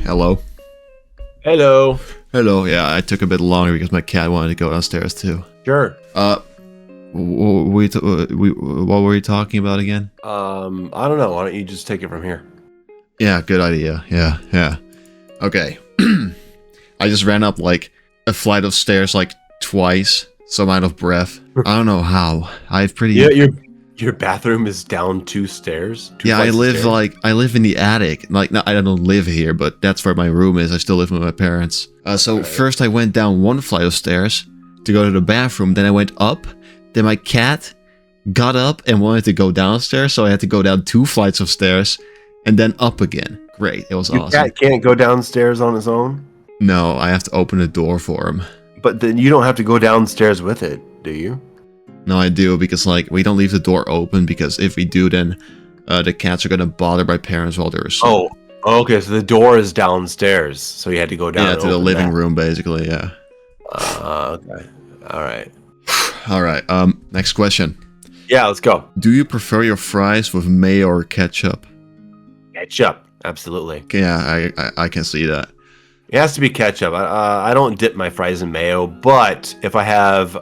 Hello. Hello. Hello. Yeah, I took a bit longer because my cat wanted to go downstairs too. Sure. What were we talking about again? I don't know. Why don't you just take it from here? Yeah, good idea. Yeah. Okay. I just ran up like a flight of stairs like twice, so I'm out of breath. I don't know how. I've pretty. Yeah, your bathroom is down 2 stairs. Yeah, I live in the attic. Like, no, I don't live here, but that's where my room is. I still live with my parents. So first I went down 1 flight of stairs to go to the bathroom. Then I went up. Then my cat got up and wanted to go downstairs, so I had to go down 2 flights of stairs and then up again. Great, it was awesome. Your cat can't go downstairs on his own? No, I have to open the door for him. But then you don't have to go downstairs with it, do you? No, I do, because like we don't leave the door open, because if we do, then the cats are gonna bother my parents while they're asleep. Oh, okay. So the door is downstairs, so you had to go down. Yeah, to the living room, basically. Yeah. Okay. All right. All right. Next question. Yeah, let's go. Do you prefer your fries with mayo or ketchup? Ketchup, absolutely. Yeah, I can see that. It has to be ketchup. I don't dip my fries in mayo, but if I have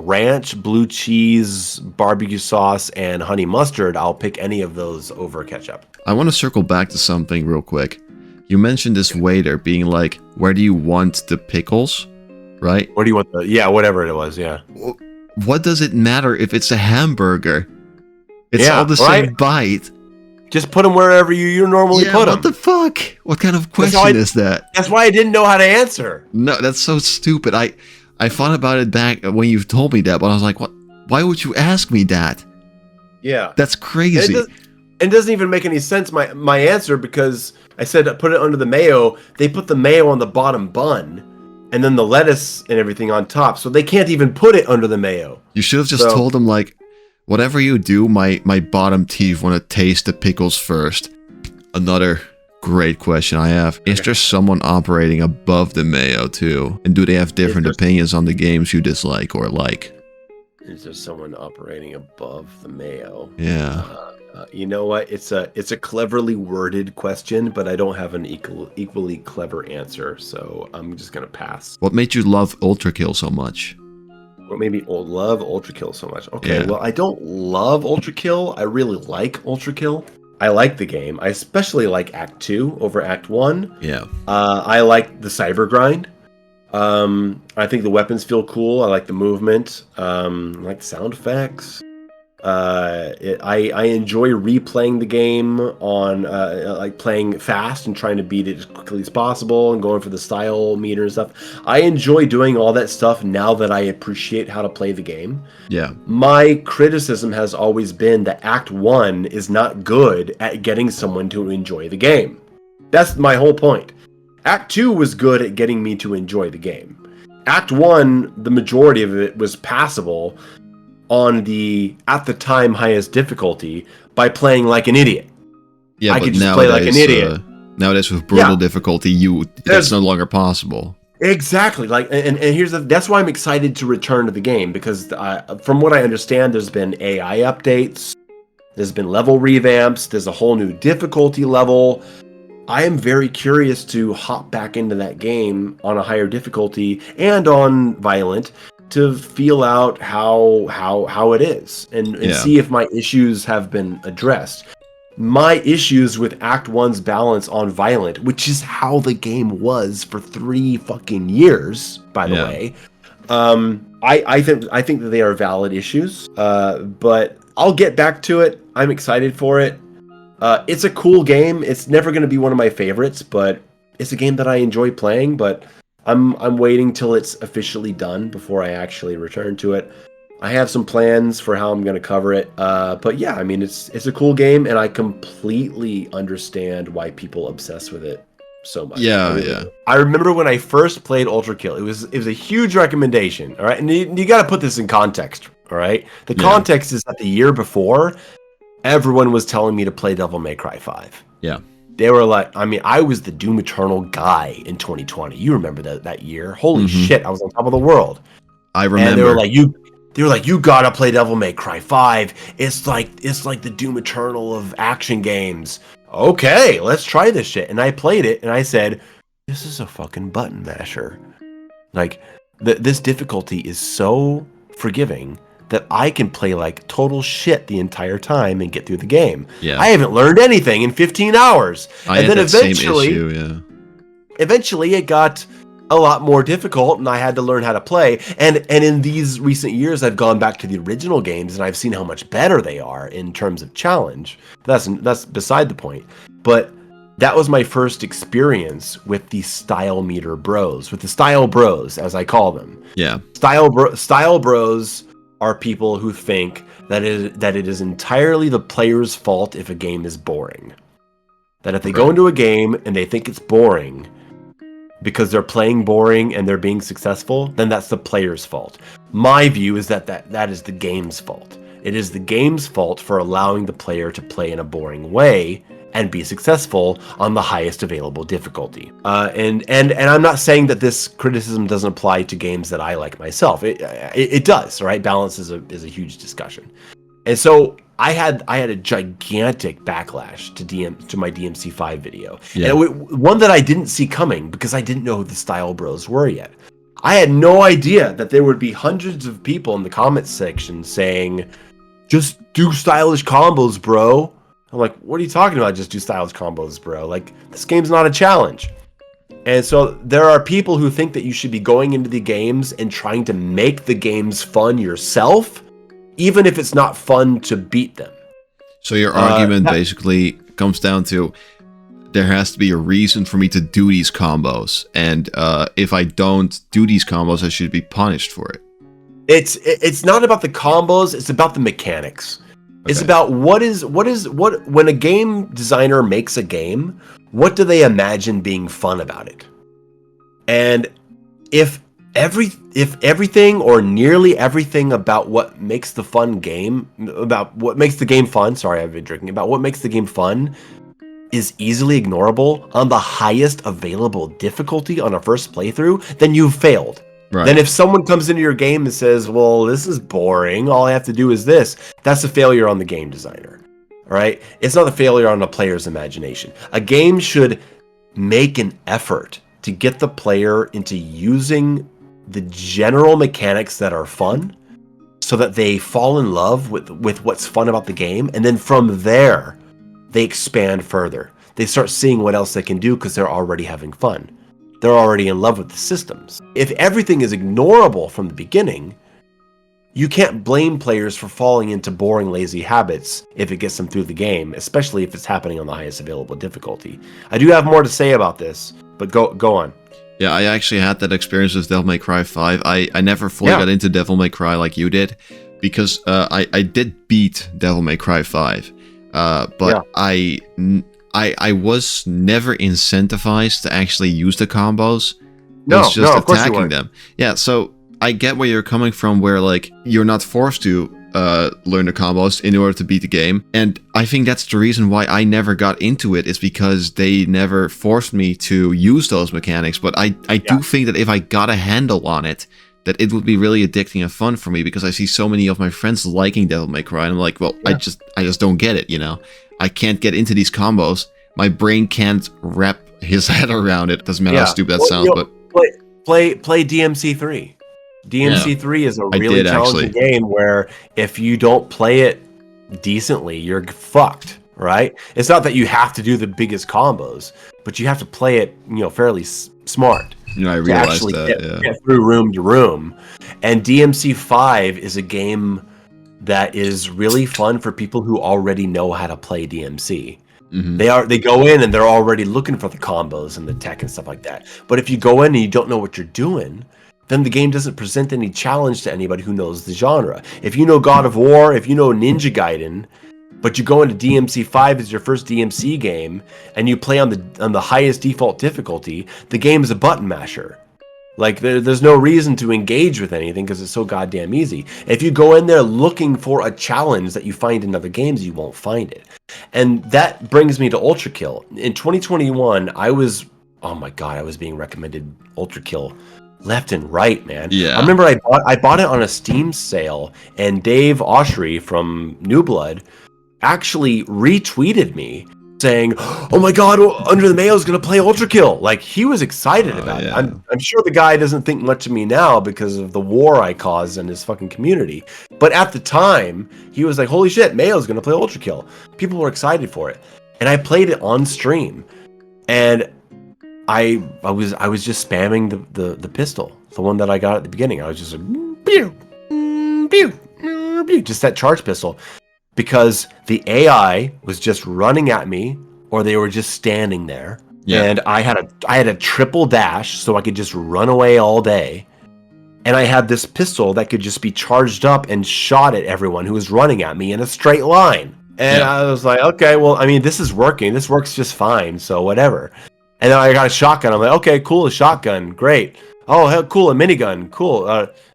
ranch, blue cheese, barbecue sauce, and honey mustard, I'll pick any of those over ketchup. I want to circle back to something real quick. You mentioned this waiter being like, where do you want the pickles? Right? Where do you want the... Yeah, whatever it was, yeah. What does it matter if it's a hamburger? It's all the same bite. Just put them wherever you normally put them. What the fuck? What kind of question is that? That's why I didn't know how to answer. No, that's so stupid. I thought about it back when you told me that, but I was like, what? Why would you ask me that? Yeah. That's crazy. It doesn't even make any sense, my answer, because I said put it under the mayo. They put the mayo on the bottom bun, and then the lettuce and everything on top, so they can't even put it under the mayo. You should have just told them, like, whatever you do, my bottom teeth want to taste the pickles first. Another great question I have. Is there someone operating above the mayo too? And do they have different opinions on the games you dislike or like? Is there someone operating above the mayo? Yeah. You know what? It's a cleverly worded question, but I don't have an equally clever answer, so I'm just gonna pass. What made you love Ultrakill so much? What made me love Ultrakill so much? Okay, well, I don't love Ultrakill. I really like Ultrakill. I like the game. I especially like Act 2 over Act 1. Yeah. I like the cyber grind. I think the weapons feel cool. I like the movement. I like the sound effects. I enjoy replaying the game on like playing fast and trying to beat it as quickly as possible and going for the style meter and stuff. I enjoy doing all that stuff now that I appreciate how to play the game. Yeah. My criticism has always been that Act 1 is not good at getting someone to enjoy the game. That's my whole point. Act 2 was good at getting me to enjoy the game. Act 1, the majority of it was passable on the, at the time, highest difficulty by playing like an idiot. Yeah, I but could just nowadays, play like an idiot. Nowadays with brutal difficulty, that's no longer possible. Exactly. Like, and here's that's why I'm excited to return to the game, because from what I understand, there's been AI updates, there's been level revamps, there's a whole new difficulty level. I am very curious to hop back into that game on a higher difficulty and on violent, to feel out how it is and see if my issues have been addressed. My issues with Act 1's balance on violent, which is how the game was for 3 fucking years, by the way. I think that they are valid issues. But I'll get back to it. I'm excited for it. It's a cool game. It's never going to be one of my favorites, but it's a game that I enjoy playing, but I'm waiting till it's officially done before I actually return to it. I have some plans for how I'm going to cover it. But yeah, I mean, it's a cool game, and I completely understand why people obsess with it so much. Yeah. I remember when I first played Ultrakill, it was a huge recommendation, all right? And you got to put this in context, all right? The context is that the year before, everyone was telling me to play Devil May Cry 5. Yeah. They were like, I mean, I was the Doom Eternal guy in 2020. You remember that year? Holy shit, I was on top of the world. I remember. And they were like, you gotta play Devil May Cry 5. It's like the Doom Eternal of action games. okay, let's try this shit. And I played it, and I said, this is a fucking button masher. Like, this difficulty is so forgiving that I can play like total shit the entire time and get through the game. Yeah. I haven't learned anything in 15 hours. I had that same issue, yeah. Eventually it got a lot more difficult, and I had to learn how to play. And in these recent years, I've gone back to the original games, and I've seen how much better they are in terms of challenge. That's beside the point. But that was my first experience with the Style Meter Bros, with the Style Bros, as I call them. Yeah. Style Bros are people who think that it is entirely the player's fault if a game is boring. That if they go into a game and they think it's boring because they're playing boring and they're being successful, then that's the player's fault. My view is that is the game's fault. It is the game's fault for allowing the player to play in a boring way and be successful on the highest available difficulty. And I'm not saying that this criticism doesn't apply to games that I like myself. It does, right? Balance is a huge discussion. And so I had a gigantic backlash to my DMC5 video. Yeah. And one that I didn't see coming because I didn't know who the Style Bros were yet. I had no idea that there would be hundreds of people in the comments section saying, just do stylish combos, bro. I'm like, what are you talking about? Just do stylish combos, bro. Like, this game's not a challenge. And so there are people who think that you should be going into the games and trying to make the games fun yourself, even if it's not fun to beat them. So your argument basically comes down to there has to be a reason for me to do these combos. And if I don't do these combos, I should be punished for it. It's not about the combos, it's about the mechanics. Okay. It's about what when a game designer makes a game, what do they imagine being fun about it? And if everything or nearly everything about what makes the game fun, sorry, I've been drinking, about what makes the game fun is easily ignorable on the highest available difficulty on a first playthrough, then you've failed. Right. Then if someone comes into your game and says, well, this is boring, all I have to do is this, that's a failure on the game designer, right? It's not a failure on the player's imagination. A game should make an effort to get the player into using the general mechanics that are fun so that they fall in love with what's fun about the game, and then from there, they expand further. They start seeing what else they can do because they're already having fun. They're already in love with the systems. If everything is ignorable from the beginning, you can't blame players for falling into boring, lazy habits if it gets them through the game, especially if it's happening on the highest available difficulty. I do have more to say about this, but go on. Yeah, I actually had that experience with Devil May Cry 5. I never fully got into Devil May Cry like you did, because I did beat Devil May Cry 5, but I was never incentivized to actually use the combos. It was just attacking them. Yeah, so I get where you're coming from, where like you're not forced to learn the combos in order to beat the game. And I think that's the reason why I never got into it, is because they never forced me to use those mechanics. But I do think that if I got a handle on it, that it would be really addicting and fun for me, because I see so many of my friends liking Devil May Cry, and I'm like, well, I just don't get it, you know? I can't get into these combos. My brain can't wrap his head around it. Doesn't matter how stupid that sounds, but play DMC3. DMC3 is a really challenging game where if you don't play it decently, you're fucked, right? It's not that you have to do the biggest combos, but you have to play it, fairly smart. I realized that. Get through room to room. And DMC5 is a game that is really fun for people who already know how to play DMC. Mm-hmm. They go in and they're already looking for the combos and the tech and stuff like that. But if you go in and you don't know what you're doing, then the game doesn't present any challenge to anybody who knows the genre. If you know God of War, if you know Ninja Gaiden, but you go into DMC5 as your first DMC game and you play on the highest default difficulty, the game is a button masher. Like, there's no reason to engage with anything because it's so goddamn easy. If you go in there looking for a challenge that you find in other games, you won't find it. And that brings me to Ultrakill. In 2021, I was being recommended Ultrakill left and right, man. Yeah. I remember I bought it on a Steam sale, and Dave Oshry from New Blood actually retweeted me saying, "Oh my God, Under the Mayo is going to play Ultrakill." Like, he was excited about it. I'm sure the guy doesn't think much of me now because of the war I caused in his fucking community. But at the time, he was like, "Holy shit, Mayo's going to play Ultrakill." People were excited for it, and I played it on stream, and I was just spamming the pistol, the one that I got at the beginning. I was just like, pew, pew, pew, just that charge pistol. Because the AI was just running at me, or they were just standing there, and I had a triple dash, so I could just run away all day, and I had this pistol that could just be charged up and shot at everyone who was running at me in a straight line. And I was like, okay, well, I mean, this is working. This works just fine, so whatever. And then I got a shotgun. I'm like, okay, cool, a shotgun, great. Oh, hell, cool, a minigun, cool.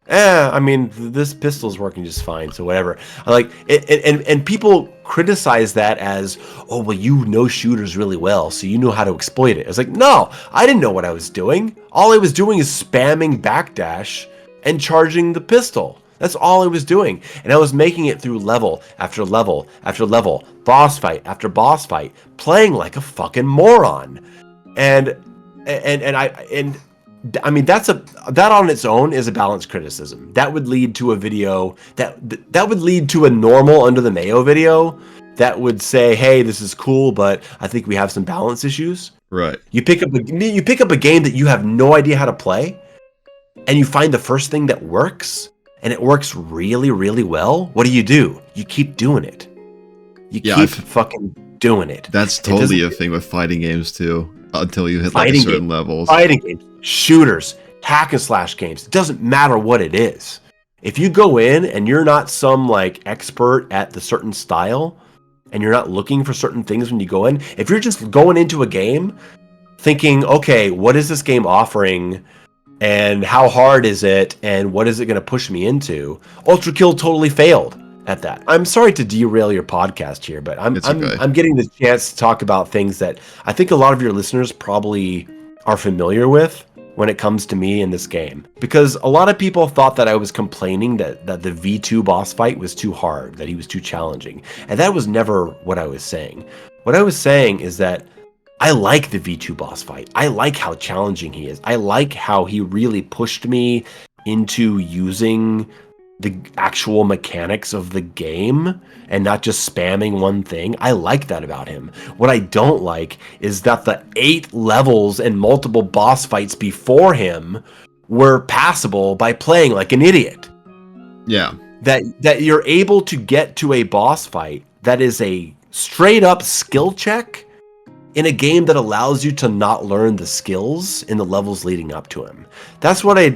I mean, this pistol's working just fine, so whatever. I like it, and people criticize that as, oh, well, you know shooters really well, so you know how to exploit it. I was like, no, I didn't know what I was doing. All I was doing is spamming backdash and charging the pistol. That's all I was doing, and I was making it through level after level after level, boss fight after boss fight, playing like a fucking moron. And I mean, that on its own is a balanced criticism. That would lead to a video that would lead to a normal Under the Mayo video that would say, "Hey, this is cool, but I think we have some balance issues." Right. You pick up a game that you have no idea how to play, and you find the first thing that works, and it works really, really well. What do? You keep doing it. You keep fucking doing it. That's totally a thing with fighting games too. Until you hit like certain levels. Fighting games, shooters, hack and slash games. It doesn't matter what it is. If you go in and you're not some like expert at the certain style, and you're not looking for certain things when you go in, if you're just going into a game thinking, okay, what is this game offering, and how hard is it, and what is it going to push me into? Ultrakill totally failed at that. I'm sorry to derail your podcast here, but I'm getting the chance to talk about things that I think a lot of your listeners probably are familiar with when it comes to me in this game. Because a lot of people thought that I was complaining that the V2 boss fight was too hard, that he was too challenging. And that was never what I was saying. What I was saying is that I like the V2 boss fight. I like how challenging he is. I like how he really pushed me into using the actual mechanics of the game and not just spamming one thing. I like that about him. What I don't like is that the 8 levels and multiple boss fights before him were passable by playing like an idiot. Yeah. That you're able to get to a boss fight that is a straight up skill check in a game that allows you to not learn the skills in the levels leading up to him. That's what I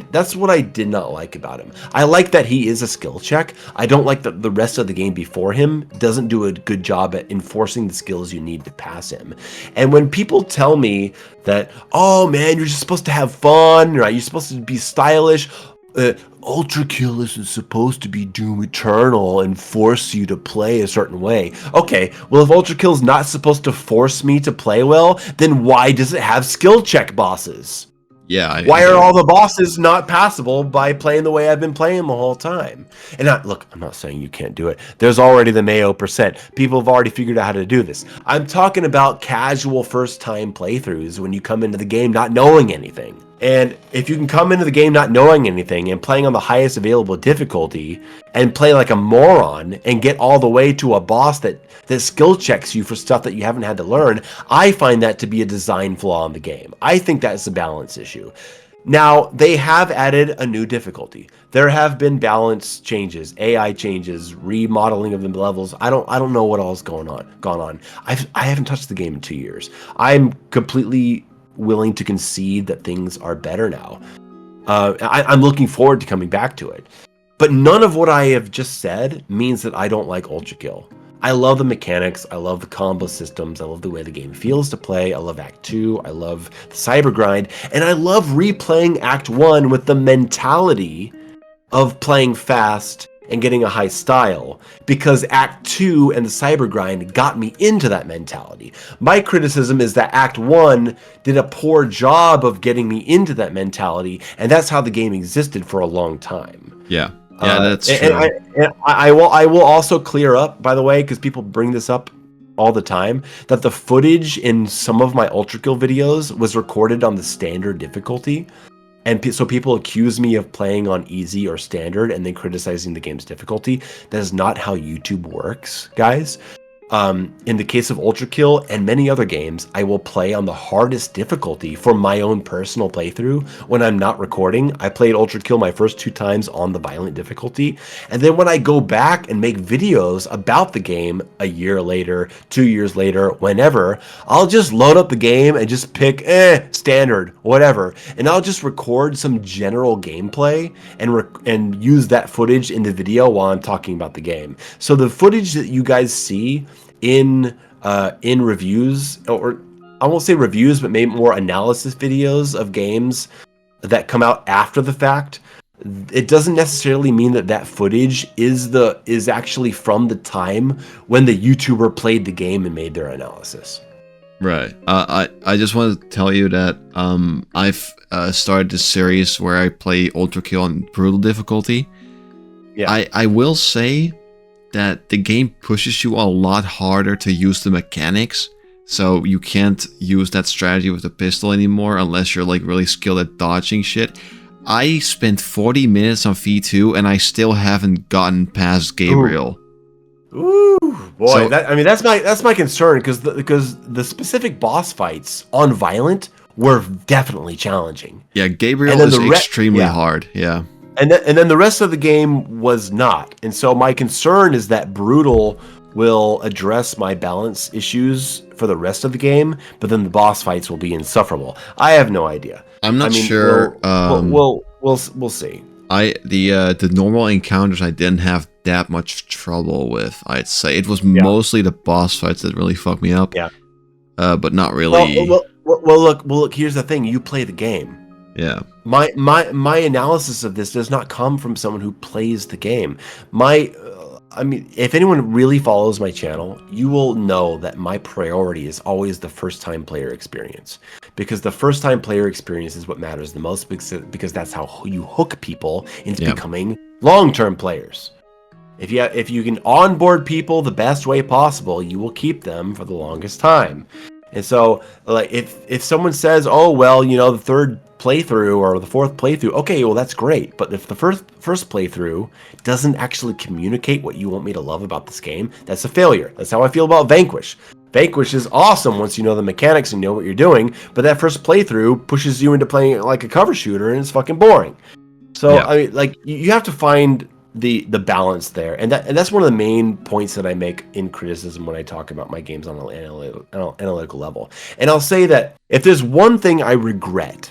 did not like about him. I like that he is a skill check. I don't like that the rest of the game before him doesn't do a good job at enforcing the skills you need to pass him. And when people tell me that, oh man, you're just supposed to have fun, right? You're supposed to be stylish. Ultrakill isn't supposed to be Doom Eternal and force you to play a certain way. Okay, well, if Ultrakill's not supposed to force me to play well, then why does it have skill check bosses? Yeah. Why are all the bosses not passable by playing the way I've been playing the whole time? And look, I'm not saying you can't do it. There's already the Mayo %. People have already figured out how to do this. I'm talking about casual first-time playthroughs when you come into the game not knowing anything. And if you can come into the game not knowing anything and playing on the highest available difficulty and play like a moron and get all the way to a boss that skill checks you for stuff that you haven't had to learn, I find that to be a design flaw in the game. I think that's a balance issue. Now, they have added a new difficulty. There have been balance changes, AI changes, remodeling of the levels. I don't know what all is gone on. I haven't touched the game in 2 years. I'm completely willing to concede that things are better now. I'm looking forward to coming back to it. But none of what I have just said means that I don't like Ultrakill. I love the mechanics, I love the combo systems, I love the way the game feels to play, I love Act 2, I love the cyber grind, and I love replaying Act 1 with the mentality of playing fast and getting a high style, because Act 2 and the cyber grind got me into that mentality. My criticism is that Act 1 did a poor job of getting me into that mentality, and that's how the game existed for a long time. Yeah. Yeah, that's true. And I will also clear up, by the way, because people bring this up all the time that the footage in some of my Ultrakill videos was recorded on the standard difficulty. And so people accuse me of playing on easy or standard and then criticizing the game's difficulty. That is not how YouTube works, guys. In the case of Ultrakill and many other games, I will play on the hardest difficulty for my own personal playthrough when I'm not recording. I played Ultrakill my first 2 times on the violent difficulty, and then when I go back and make videos about the game a year later, 2 years later, whenever, I'll just load up the game and just pick standard, whatever, and I'll just record some general gameplay and use that footage in the video while I'm talking about the game. So the footage that you guys see in reviews, or I won't say reviews, but maybe more analysis videos of games that come out after the fact, it doesn't necessarily mean that footage is actually from the time when the YouTuber played the game and made their analysis. Right. I just want to tell you that I've started this series where I play Ultrakill on brutal difficulty. Yeah. I will say that the game pushes you a lot harder to use the mechanics, so you can't use that strategy with the pistol anymore unless you're like really skilled at dodging shit. I spent 40 minutes on V2 and I still haven't gotten past Gabriel. Ooh, boy, so, that's my concern, because the specific boss fights on violent were definitely challenging. Yeah, Gabriel is extremely hard. Yeah. And then the rest of the game was not. And so my concern is that brutal will address my balance issues for the rest of the game, but then the boss fights will be insufferable. I have no idea. I'm not sure. We'll see. The normal encounters I didn't have that much trouble with. I'd say it was mostly the boss fights that really fucked me up. Yeah. But not really. Well, look. Here's the thing. You play the game. Yeah. My analysis of this does not come from someone who plays the game. If anyone really follows my channel, you will know that my priority is always the first-time player experience, because the first-time player experience is what matters the most, because that's how you hook people into becoming long-term players. If you can onboard people the best way possible, you will keep them for the longest time. And so, like, if someone says, "Oh, well, the third playthrough or the fourth playthrough," okay, well, that's great. But if the first playthrough doesn't actually communicate what you want me to love about this game, that's a failure. That's how I feel about Vanquish. Vanquish is awesome once you know the mechanics and know what you're doing, but that first playthrough pushes you into playing like a cover shooter, and it's fucking boring. So, you have to find the balance there, and that's one of the main points that I make in criticism when I talk about my games on an analytical level. And I'll say that if there's one thing I regret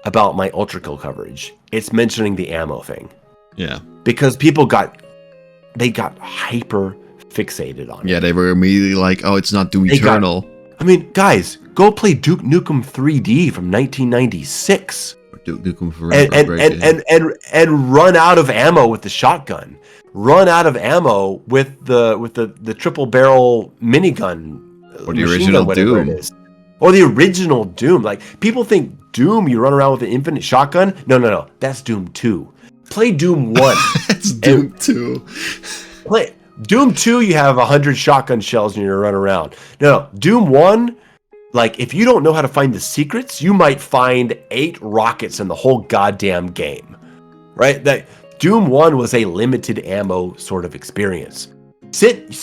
about my Ultrakill coverage, it's mentioning the ammo thing. Yeah, because people got hyper fixated on it. Yeah, they were immediately like, "Oh, it's not Doom Eternal." Guys, go play Duke Nukem 3D from 1996. Duke Nukem Forever, and run out of ammo with the shotgun. Run out of ammo with the triple barrel minigun. Or the original Doom. It is. Or the original Doom. Like, people think Doom, you run around with an infinite shotgun. No. That's Doom 2. Play Doom 1. It's Doom 2. Play Doom 2, you have 100 shotgun shells and you run around. No. Doom 1, like, if you don't know how to find the secrets, you might find 8 rockets in the whole goddamn game, right? That Doom 1 was a limited ammo sort of experience. Sit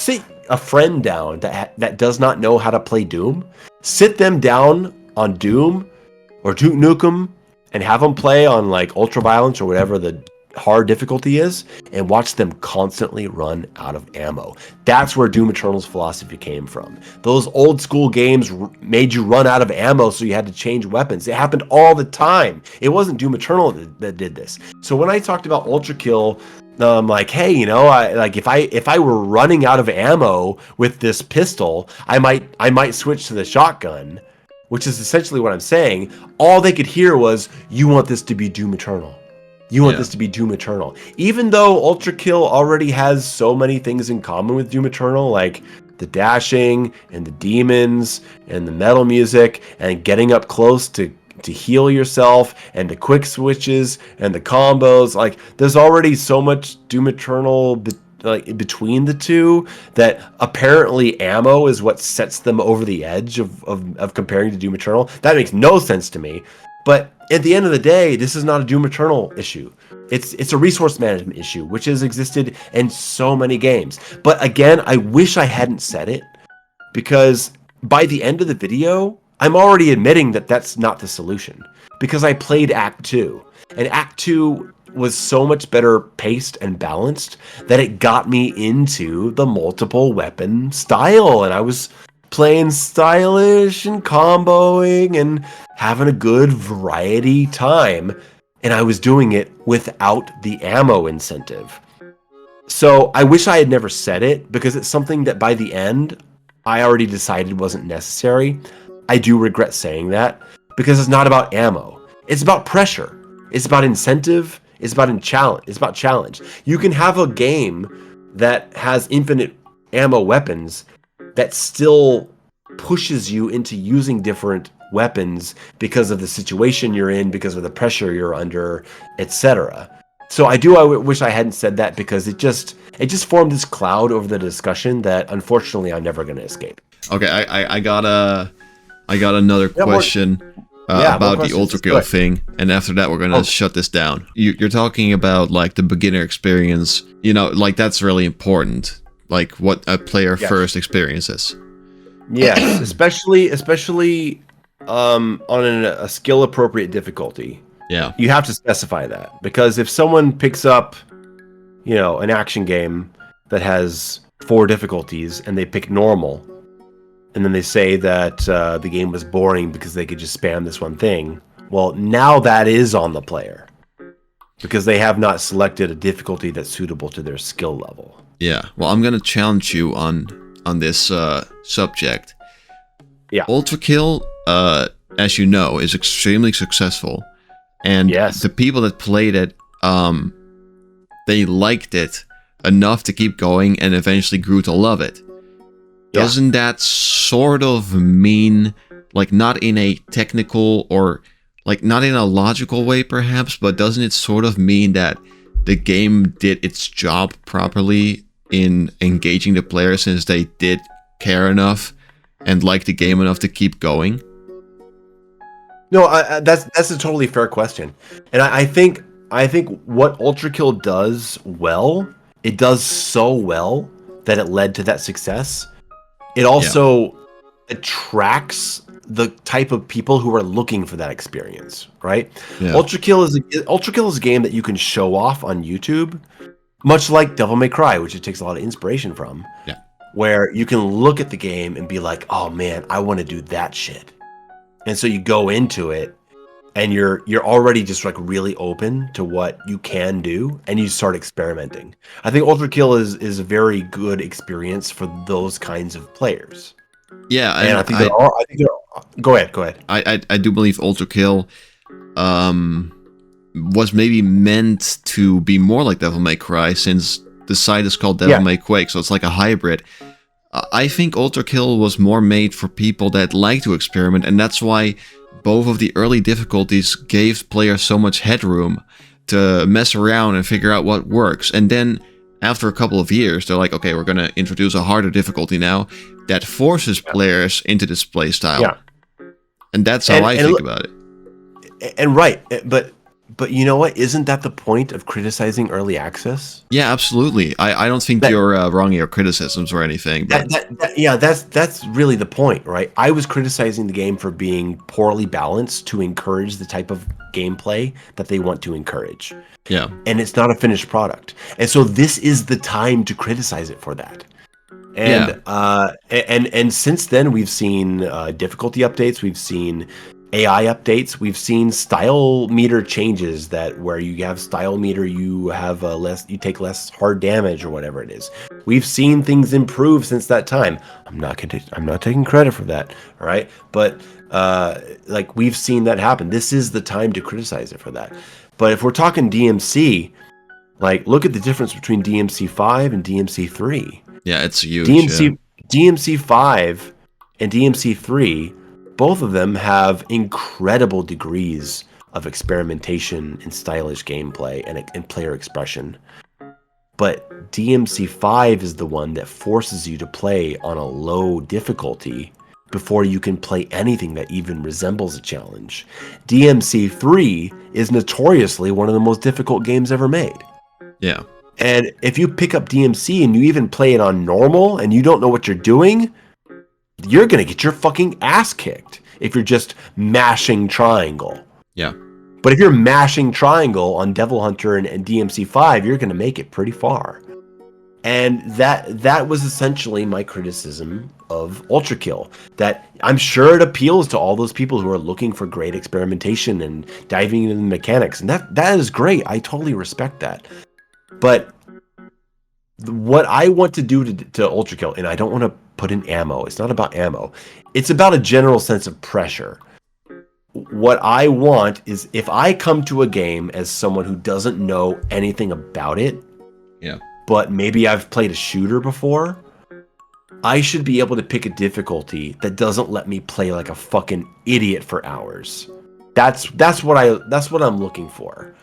a friend down that does not know how to play Doom. Sit them down on Doom or Duke Nukem and have them play on like Ultraviolence or whatever the hard difficulty is, and watch them constantly run out of ammo. That's where Doom Eternal's philosophy came from. Those old school games made you run out of ammo, so you had to change weapons. It happened all the time. It wasn't Doom Eternal that did this. So when I talked about Ultrakill, I'm like, hey, if I were running out of ammo with this pistol, I might switch to the shotgun, which is essentially what I'm saying. All they could hear was, "You want this to be Doom Eternal. You want this to be Doom Eternal." Even though Ultrakill already has so many things in common with Doom Eternal, like the dashing and the demons and the metal music and getting up close to heal yourself and the quick switches and the combos, like there's already so much Doom Eternal like between the two, that apparently ammo is what sets them over the edge of comparing to Doom Eternal. That makes no sense to me. But at the end of the day, this is not a Doom Eternal issue. It's a resource management issue, which has existed in so many games. But again, I wish I hadn't said it, because by the end of the video, I'm already admitting that that's not the solution, because I played Act 2, and Act 2 was so much better paced and balanced that it got me into the multiple weapon style, and I was playing stylish and comboing and having a good variety time, and I was doing it without the ammo incentive. So I wish I had never said it, because it's something that by the end I already decided wasn't necessary. I do regret saying that, because it's not about ammo. It's about pressure. It's about incentive. It's about challenge. It's about challenge. You can have a game that has infinite ammo weapons that still pushes you into using different weapons because of the situation you're in, because of the pressure you're under, etc. So I wish I hadn't said that, because it just formed this cloud over the discussion that unfortunately I'm never going to escape. Okay, I got another question about the Ultrakill thing, and after that we're gonna shut this down. You're talking about like the beginner experience, like that's really important, like what a player first experiences. Yes, especially on a skill appropriate difficulty. Yeah, you have to specify that, because if someone picks up, an action game that has 4 difficulties and they pick normal, and then they say that the game was boring because they could just spam this one thing, well, now that is on the player, because they have not selected a difficulty that's suitable to their skill level. Yeah, well, I'm gonna challenge you on this subject. Yeah, Ultrakill, as you know, is extremely successful, and the people that played it, they liked it enough to keep going and eventually grew to love it. Doesn't that sort of mean, like, not in a technical or, like, not in a logical way perhaps, but doesn't it sort of mean that the game did its job properly in engaging the player, since they did care enough and like the game enough to keep going? No, that's a totally fair question, and I think what Ultrakill does well, it does so well that it led to that success. It also attracts the type of people who are looking for that experience, right? Yeah. Ultrakill is a game that you can show off on YouTube, much like Devil May Cry, which it takes a lot of inspiration from. Yeah. Where you can look at the game and be like, "Oh man, I want to do that shit," and so you go into it, and you're already just like really open to what you can do, and you start experimenting. I think Ultrakill is a very good experience for those kinds of players. Yeah, and I think there are. Go ahead. I do believe Ultrakill was maybe meant to be more like Devil May Cry, since the site is called Devil May Quake, so it's like a hybrid. I think Ultrakill was more made for people that like to experiment, and that's why both of the early difficulties gave players so much headroom to mess around and figure out what works. And then after a couple of years, they're like, okay, we're going to introduce a harder difficulty now that forces players into this play style. Yeah. And that's how I think about it. And right, but you know what? Isn't that the point of criticizing early access? Yeah, absolutely. I don't think you're wrong in your criticisms or anything. But that's really the point, right? I was criticizing the game for being poorly balanced to encourage the type of gameplay that they want to encourage. Yeah. And it's not a finished product. And so this is the time to criticize it for that. And and since then we've seen difficulty updates, we've seen AI updates, we've seen style meter changes, that where you have style meter, you have you take less hard damage or whatever it is. We've seen things improve since that time. I'm not taking credit for that, all right? But like, we've seen that happen. This is the time to criticize it for that. But if we're talking DMC, like, look at the difference between DMC 5 and DMC 3. Yeah, it's huge. DMC 5 and DMC 3, both of them have incredible degrees of experimentation and stylish gameplay and player expression. But DMC5 is the one that forces you to play on a low difficulty before you can play anything that even resembles a challenge. DMC3 is notoriously one of the most difficult games ever made. Yeah. And if you pick up DMC and you even play it on normal and you don't know what you're doing, you're going to get your fucking ass kicked if you're just mashing triangle. Yeah. But if you're mashing triangle on Devil Hunter and DMC5, you're going to make it pretty far. And that was essentially my criticism of Ultrakill. That I'm sure it appeals to all those people who are looking for great experimentation and diving into the mechanics. And that is great. I totally respect that. But what I want to do to Ultrakill, and I don't want to put in ammo. It's not about ammo. It's about a general sense of pressure. What I want is if I come to a game as someone who doesn't know anything about it, yeah, but maybe I've played a shooter before, I should be able to pick a difficulty that doesn't let me play like a fucking idiot for hours. That's what I'm looking for.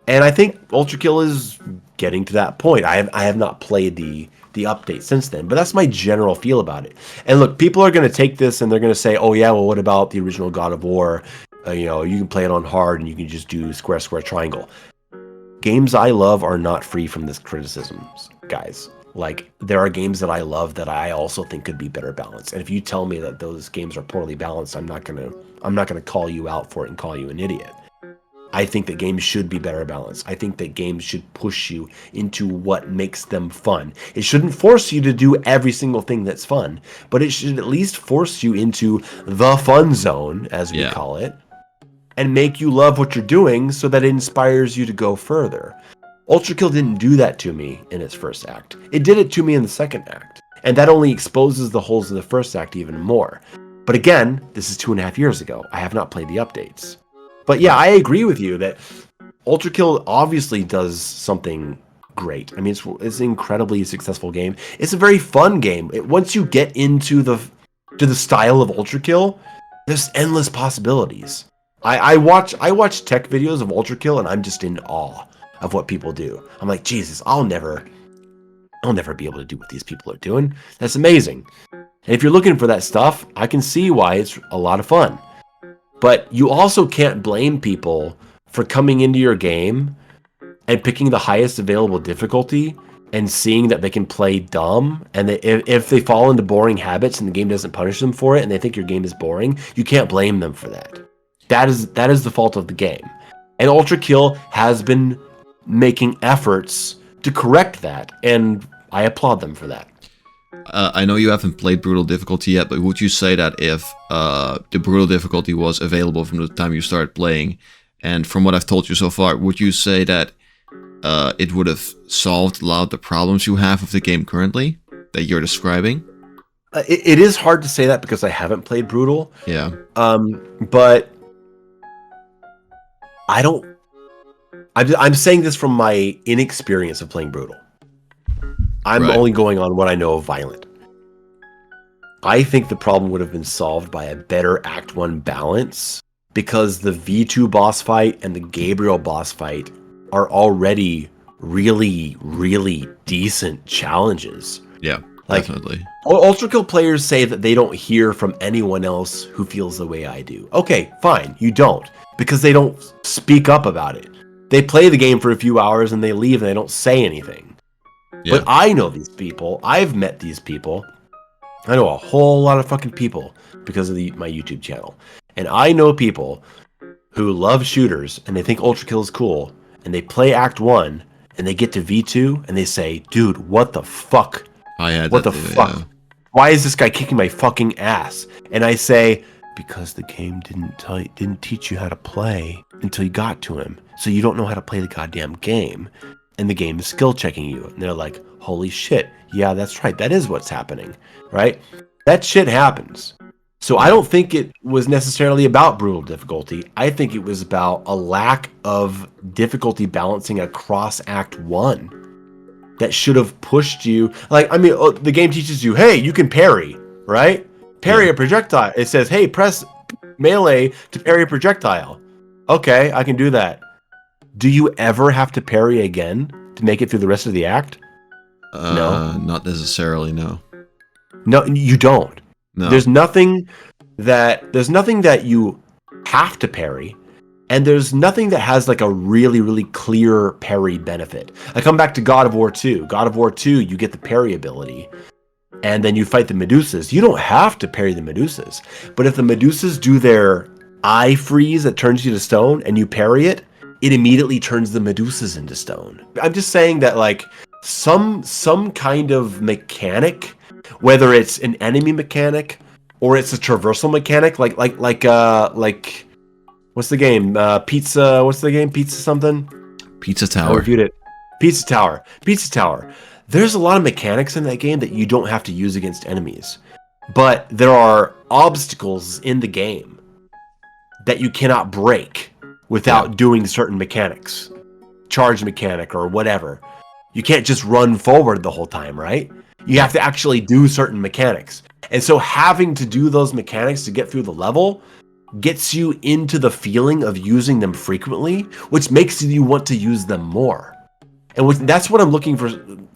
And I think Ultrakill is getting to that point. I have not played the update since then, but that's my general feel about it. And look, people are going to take this and they're going to say, "Oh yeah, well, what about the original God of War? You can play it on hard and you can just do square, square, triangle." Games I love are not free from this criticisms, guys. Like, there are games that I love that I also think could be better balanced. And if you tell me that those games are poorly balanced, I'm not gonna call you out for it and call you an idiot. I think that games should be better balanced. I think that games should push you into what makes them fun. It shouldn't force you to do every single thing that's fun, but it should at least force you into the fun zone, as we call it, and make you love what you're doing so that it inspires you to go further. Ultrakill didn't do that to me in its first act. It did it to me in the second act, and that only exposes the holes in the first act even more. But again, this is 2.5 years ago. I have not played the updates. But yeah, I agree with you that Ultrakill obviously does something great. I mean, it's an incredibly successful game. It's a very fun game. Once you get into the style of Ultrakill, there's endless possibilities. I watch tech videos of Ultrakill and I'm just in awe of what people do. I'm like, Jesus, I'll never be able to do what these people are doing. That's amazing. And if you're looking for that stuff, I can see why it's a lot of fun. But you also can't blame people for coming into your game and picking the highest available difficulty and seeing that they can play dumb. And if they fall into boring habits and the game doesn't punish them for it and they think your game is boring, you can't blame them for that. That is the fault of the game. And Ultrakill has been making efforts to correct that, and I applaud them for that. I know you haven't played Brutal Difficulty yet, but would you say that if the Brutal Difficulty was available from the time you started playing, and from what I've told you so far, would you say that it would have solved a lot of the problems you have with the game currently that you're describing? It is hard to say that because I haven't played Brutal. Yeah. But I'm saying this from my inexperience of playing Brutal. I'm only going on what I know of Violent. I think the problem would have been solved by a better Act 1 balance, because the V2 boss fight and the Gabriel boss fight are already really, really decent challenges. Yeah, definitely. Ultrakill players say that they don't hear from anyone else who feels the way I do. Okay, fine, you don't, because they don't speak up about it. They play the game for a few hours and they leave and they don't say anything. Yeah. But I know these people. I've met these people. I know a whole lot of fucking people because of my YouTube channel. And I know people who love shooters and they think Ultrakill is cool. And they play Act 1 and they get to V2 and they say, "Dude, what the fuck? What the fuck? Yeah. Why is this guy kicking my fucking ass?" And I say, "Because the game didn't teach you how to play until you got to him. So you don't know how to play the goddamn game. And the game is skill checking you." And they're like, "Holy shit. Yeah, that's right. That is what's happening." Right? That shit happens. So I don't think it was necessarily about brutal difficulty. I think it was about a lack of difficulty balancing across Act 1 that should have pushed you. Like, I mean, the game teaches you, hey, you can parry, right? Parry a projectile. It says, hey, press melee to parry a projectile. Okay, I can do that. Do you ever have to parry again? to make it through the rest of the act? No. Not necessarily, no. No, you don't. No. There's nothing that you have to parry, and there's nothing that has like a really, really clear parry benefit. I come back to God of War 2. God of War 2, you get the parry ability, and then you fight the Medusas. You don't have to parry the Medusas, but if the Medusas do their eye freeze that turns you to stone and you parry it, it immediately turns the Medusas into stone. I'm just saying that like some kind of mechanic, whether it's an enemy mechanic or it's a traversal mechanic, like what's the game? Pizza. What's the game? Pizza something. Pizza I Tower. reviewed it. Pizza Tower. Pizza Tower. There's a lot of mechanics in that game that you don't have to use against enemies, but there are obstacles in the game that you cannot break without doing certain mechanics, charge mechanic or whatever. You can't just run forward the whole time, right? You have to actually do certain mechanics. And so having to do those mechanics to get through the level gets you into the feeling of using them frequently, which makes you want to use them more. And that's what I'm looking for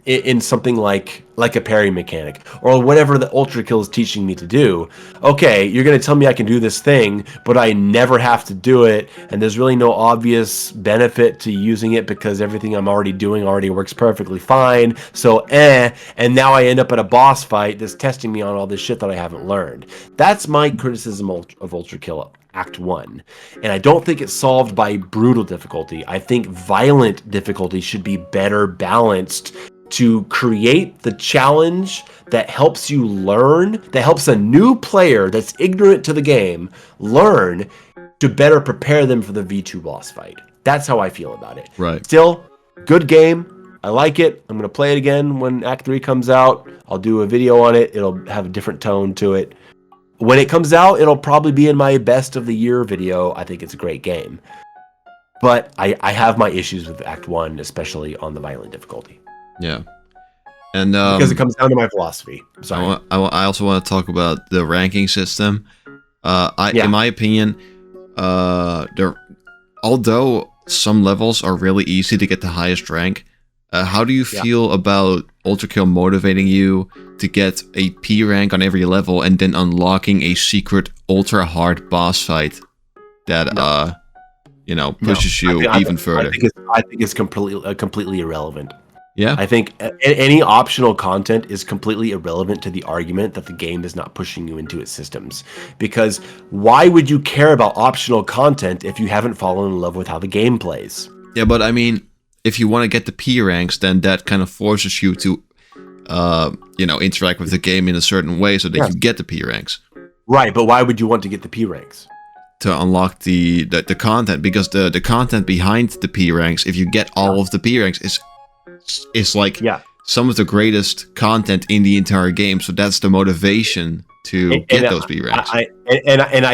in something like a parry mechanic or whatever the Ultrakill is teaching me to do. Okay, you're going to tell me I can do this thing, but I never have to do it, and there's really no obvious benefit to using it because everything I'm already doing already works perfectly fine. So, and now I end up at a boss fight that's testing me on all this shit that I haven't learned. That's my criticism of Ultrakill Act 1. And I don't think it's solved by brutal difficulty. I think violent difficulty should be better balanced to create the challenge that helps you learn, that helps a new player that's ignorant to the game learn to better prepare them for the V2 boss fight. That's how I feel about it. Right. Still, good game. I like it. I'm going to play it again when Act 3 comes out. I'll do a video on it. It'll have a different tone to it. When it comes out, it'll probably be in my best of the year video. I think it's a great game. But I have my issues with Act 1, especially on the violent difficulty. Yeah. And because it comes down to my philosophy. Sorry. I also want to talk about the ranking system. In my opinion, although some levels are really easy to get the highest rank, how do you feel about Ultrakill motivating you to get a P rank on every level and then unlocking a secret ultra hard boss fight that pushes you even further? I think it's completely irrelevant. Yeah, I think any optional content is completely irrelevant to the argument that the game is not pushing you into its systems. Because why would you care about optional content if you haven't fallen in love with how the game plays? Yeah, but I mean, if you want to get the P ranks, then that kind of forces you to, interact with the game in a certain way so that you get the P ranks. Right, but why would you want to get the P ranks? To unlock the content, because the content behind the P ranks, if you get all of the P ranks, is like some of the greatest content in the entire game. So that's the motivation to get those P ranks. I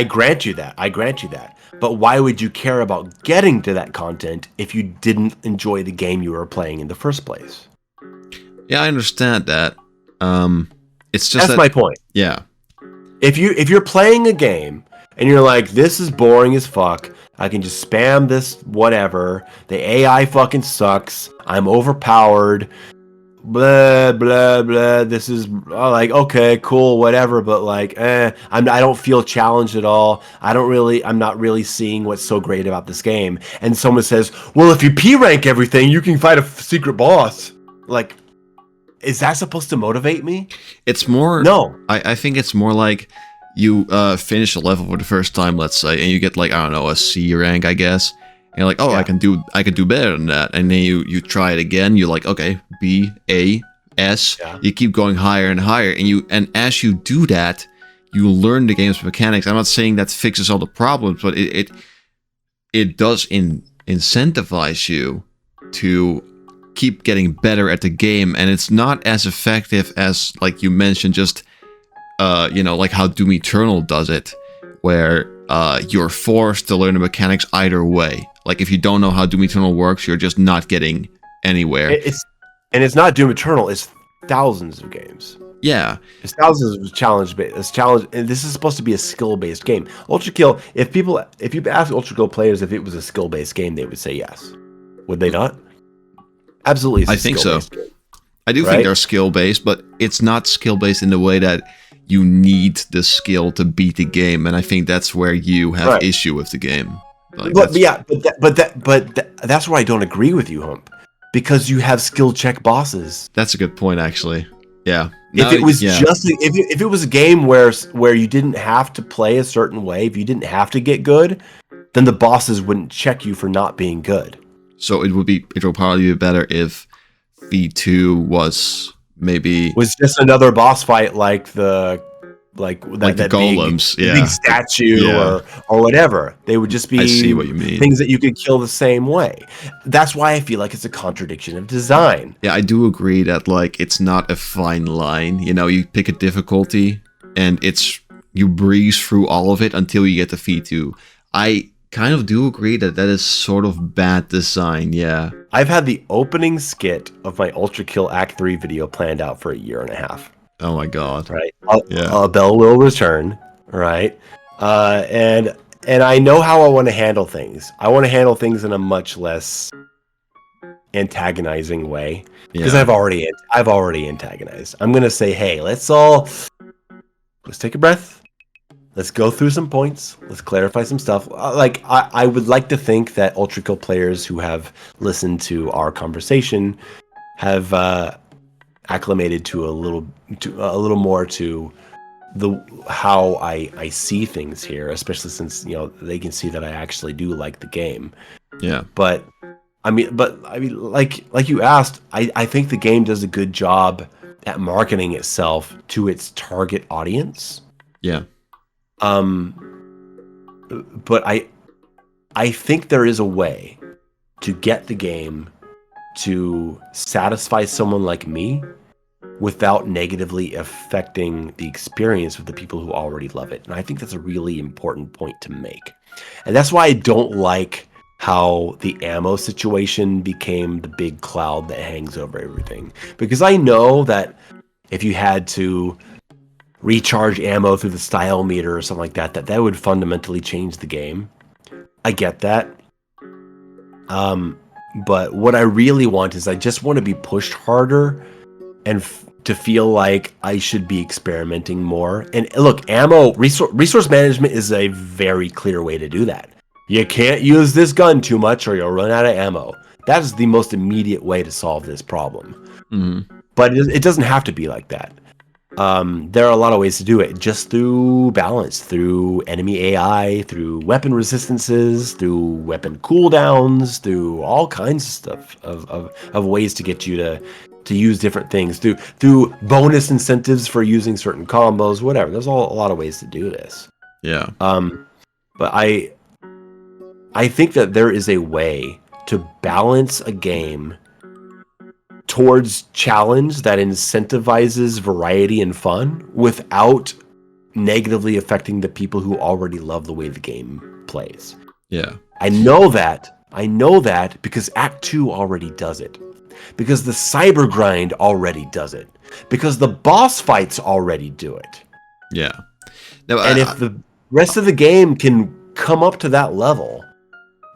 grant you that. But why would you care about getting to that content if you didn't enjoy the game you were playing in the first place? Yeah, I understand that. It's just that's my point. Yeah. If you're playing a game and you're like, this is boring as fuck, I can just spam this whatever, the AI fucking sucks, I'm overpowered, blah blah blah, this is like, okay, cool, whatever, but like I don't feel challenged at all. I'm not really seeing what's so great about this game. And someone says, well, if you P rank everything, you can fight a secret boss. Like, is that supposed to motivate me? It's more, no, I think it's more like you finish a level for the first time, let's say, and you get like, I don't know, a C rank, I guess. And you're like, oh, I can do better than that. And then you try it again. You're like, okay, B, A, S. Yeah. You keep going higher and higher. And as you do that, you learn the game's mechanics. I'm not saying that fixes all the problems, but it does incentivize you to keep getting better at the game. And it's not as effective as, like you mentioned, just like how Doom Eternal does it, where you're forced to learn the mechanics either way. Like, if you don't know how Doom Eternal works, you're just not getting anywhere. It's not Doom Eternal, it's thousands of games. Yeah. It's thousands of challenge-based. And this is supposed to be a skill-based game. Ultrakill, if you ask Ultrakill players if it was a skill-based game, they would say yes. Would they not? Absolutely, it's I a think so. skill-based game, I do right? think they're skill based, but it's not skill based in the way that you need the skill to beat the game, and I think that's where you have Right. issue with the game. Like But yeah, that's where I don't agree with you, Hump, because you have skill check bosses. that's a good point, actually. Yeah. If Now, it was yeah, just if it was a game where you didn't have to play a certain way, if you didn't have to get good, then the bosses wouldn't check you for not being good. so it would probably be better if V2 was maybe Was just another boss fight like the that golems, big, yeah. big statue Yeah. or whatever. They would just be I see what you mean. things that you could kill the same way. That's why I feel like it's a contradiction of design. Yeah, I do agree that like it's not a fine line. You know, you pick a difficulty and you breeze through all of it until you get to V2. I kind of do agree that that is sort of bad design, yeah. I've had the opening skit of my Ultrakill Act 3 video planned out for a year and a half. Oh my god. Right. Yeah. Bell will return. Right. And I know how I want to handle things. I want to handle things in a much less antagonizing way because Yeah. I've already antagonized. I'm gonna say, hey, let's take a breath. Let's go through some points. Let's clarify some stuff. I would like to think that Ultrakill players who have listened to our conversation have acclimated to a little more to how I see things here, especially since they can see that I actually do like the game. Yeah. But I mean, like you asked, I think the game does a good job at marketing itself to its target audience. Yeah. But I think there is a way to get the game to satisfy someone like me without negatively affecting the experience with the people who already love it. And I think that's a really important point to make. And that's why I don't like how the ammo situation became the big cloud that hangs over everything. Because I know that if you had to recharge ammo through the style meter or something like that, that would fundamentally change the game. I get that. But what I really want is I just want to be pushed harder and to feel like I should be experimenting more. And look, ammo resource management is a very clear way to do that. You can't use this gun too much or you'll run out of ammo. That is the most immediate way to solve this problem. Mm-hmm. But it doesn't have to be like that. There are a lot of ways to do it, just through balance, through enemy AI, through weapon resistances, through weapon cooldowns, through all kinds of stuff of ways to get you to use different things, through bonus incentives for using certain combos, whatever. There's a lot of ways to do this. Yeah. But I think that there is a way to balance a game towards challenge that incentivizes variety and fun without negatively affecting the people who already love the way the game plays. Yeah. I know that because Act 2 already does it. Because the cyber grind already does it. Because the boss fights already do it. Yeah. No, And if the rest of the game can come up to that level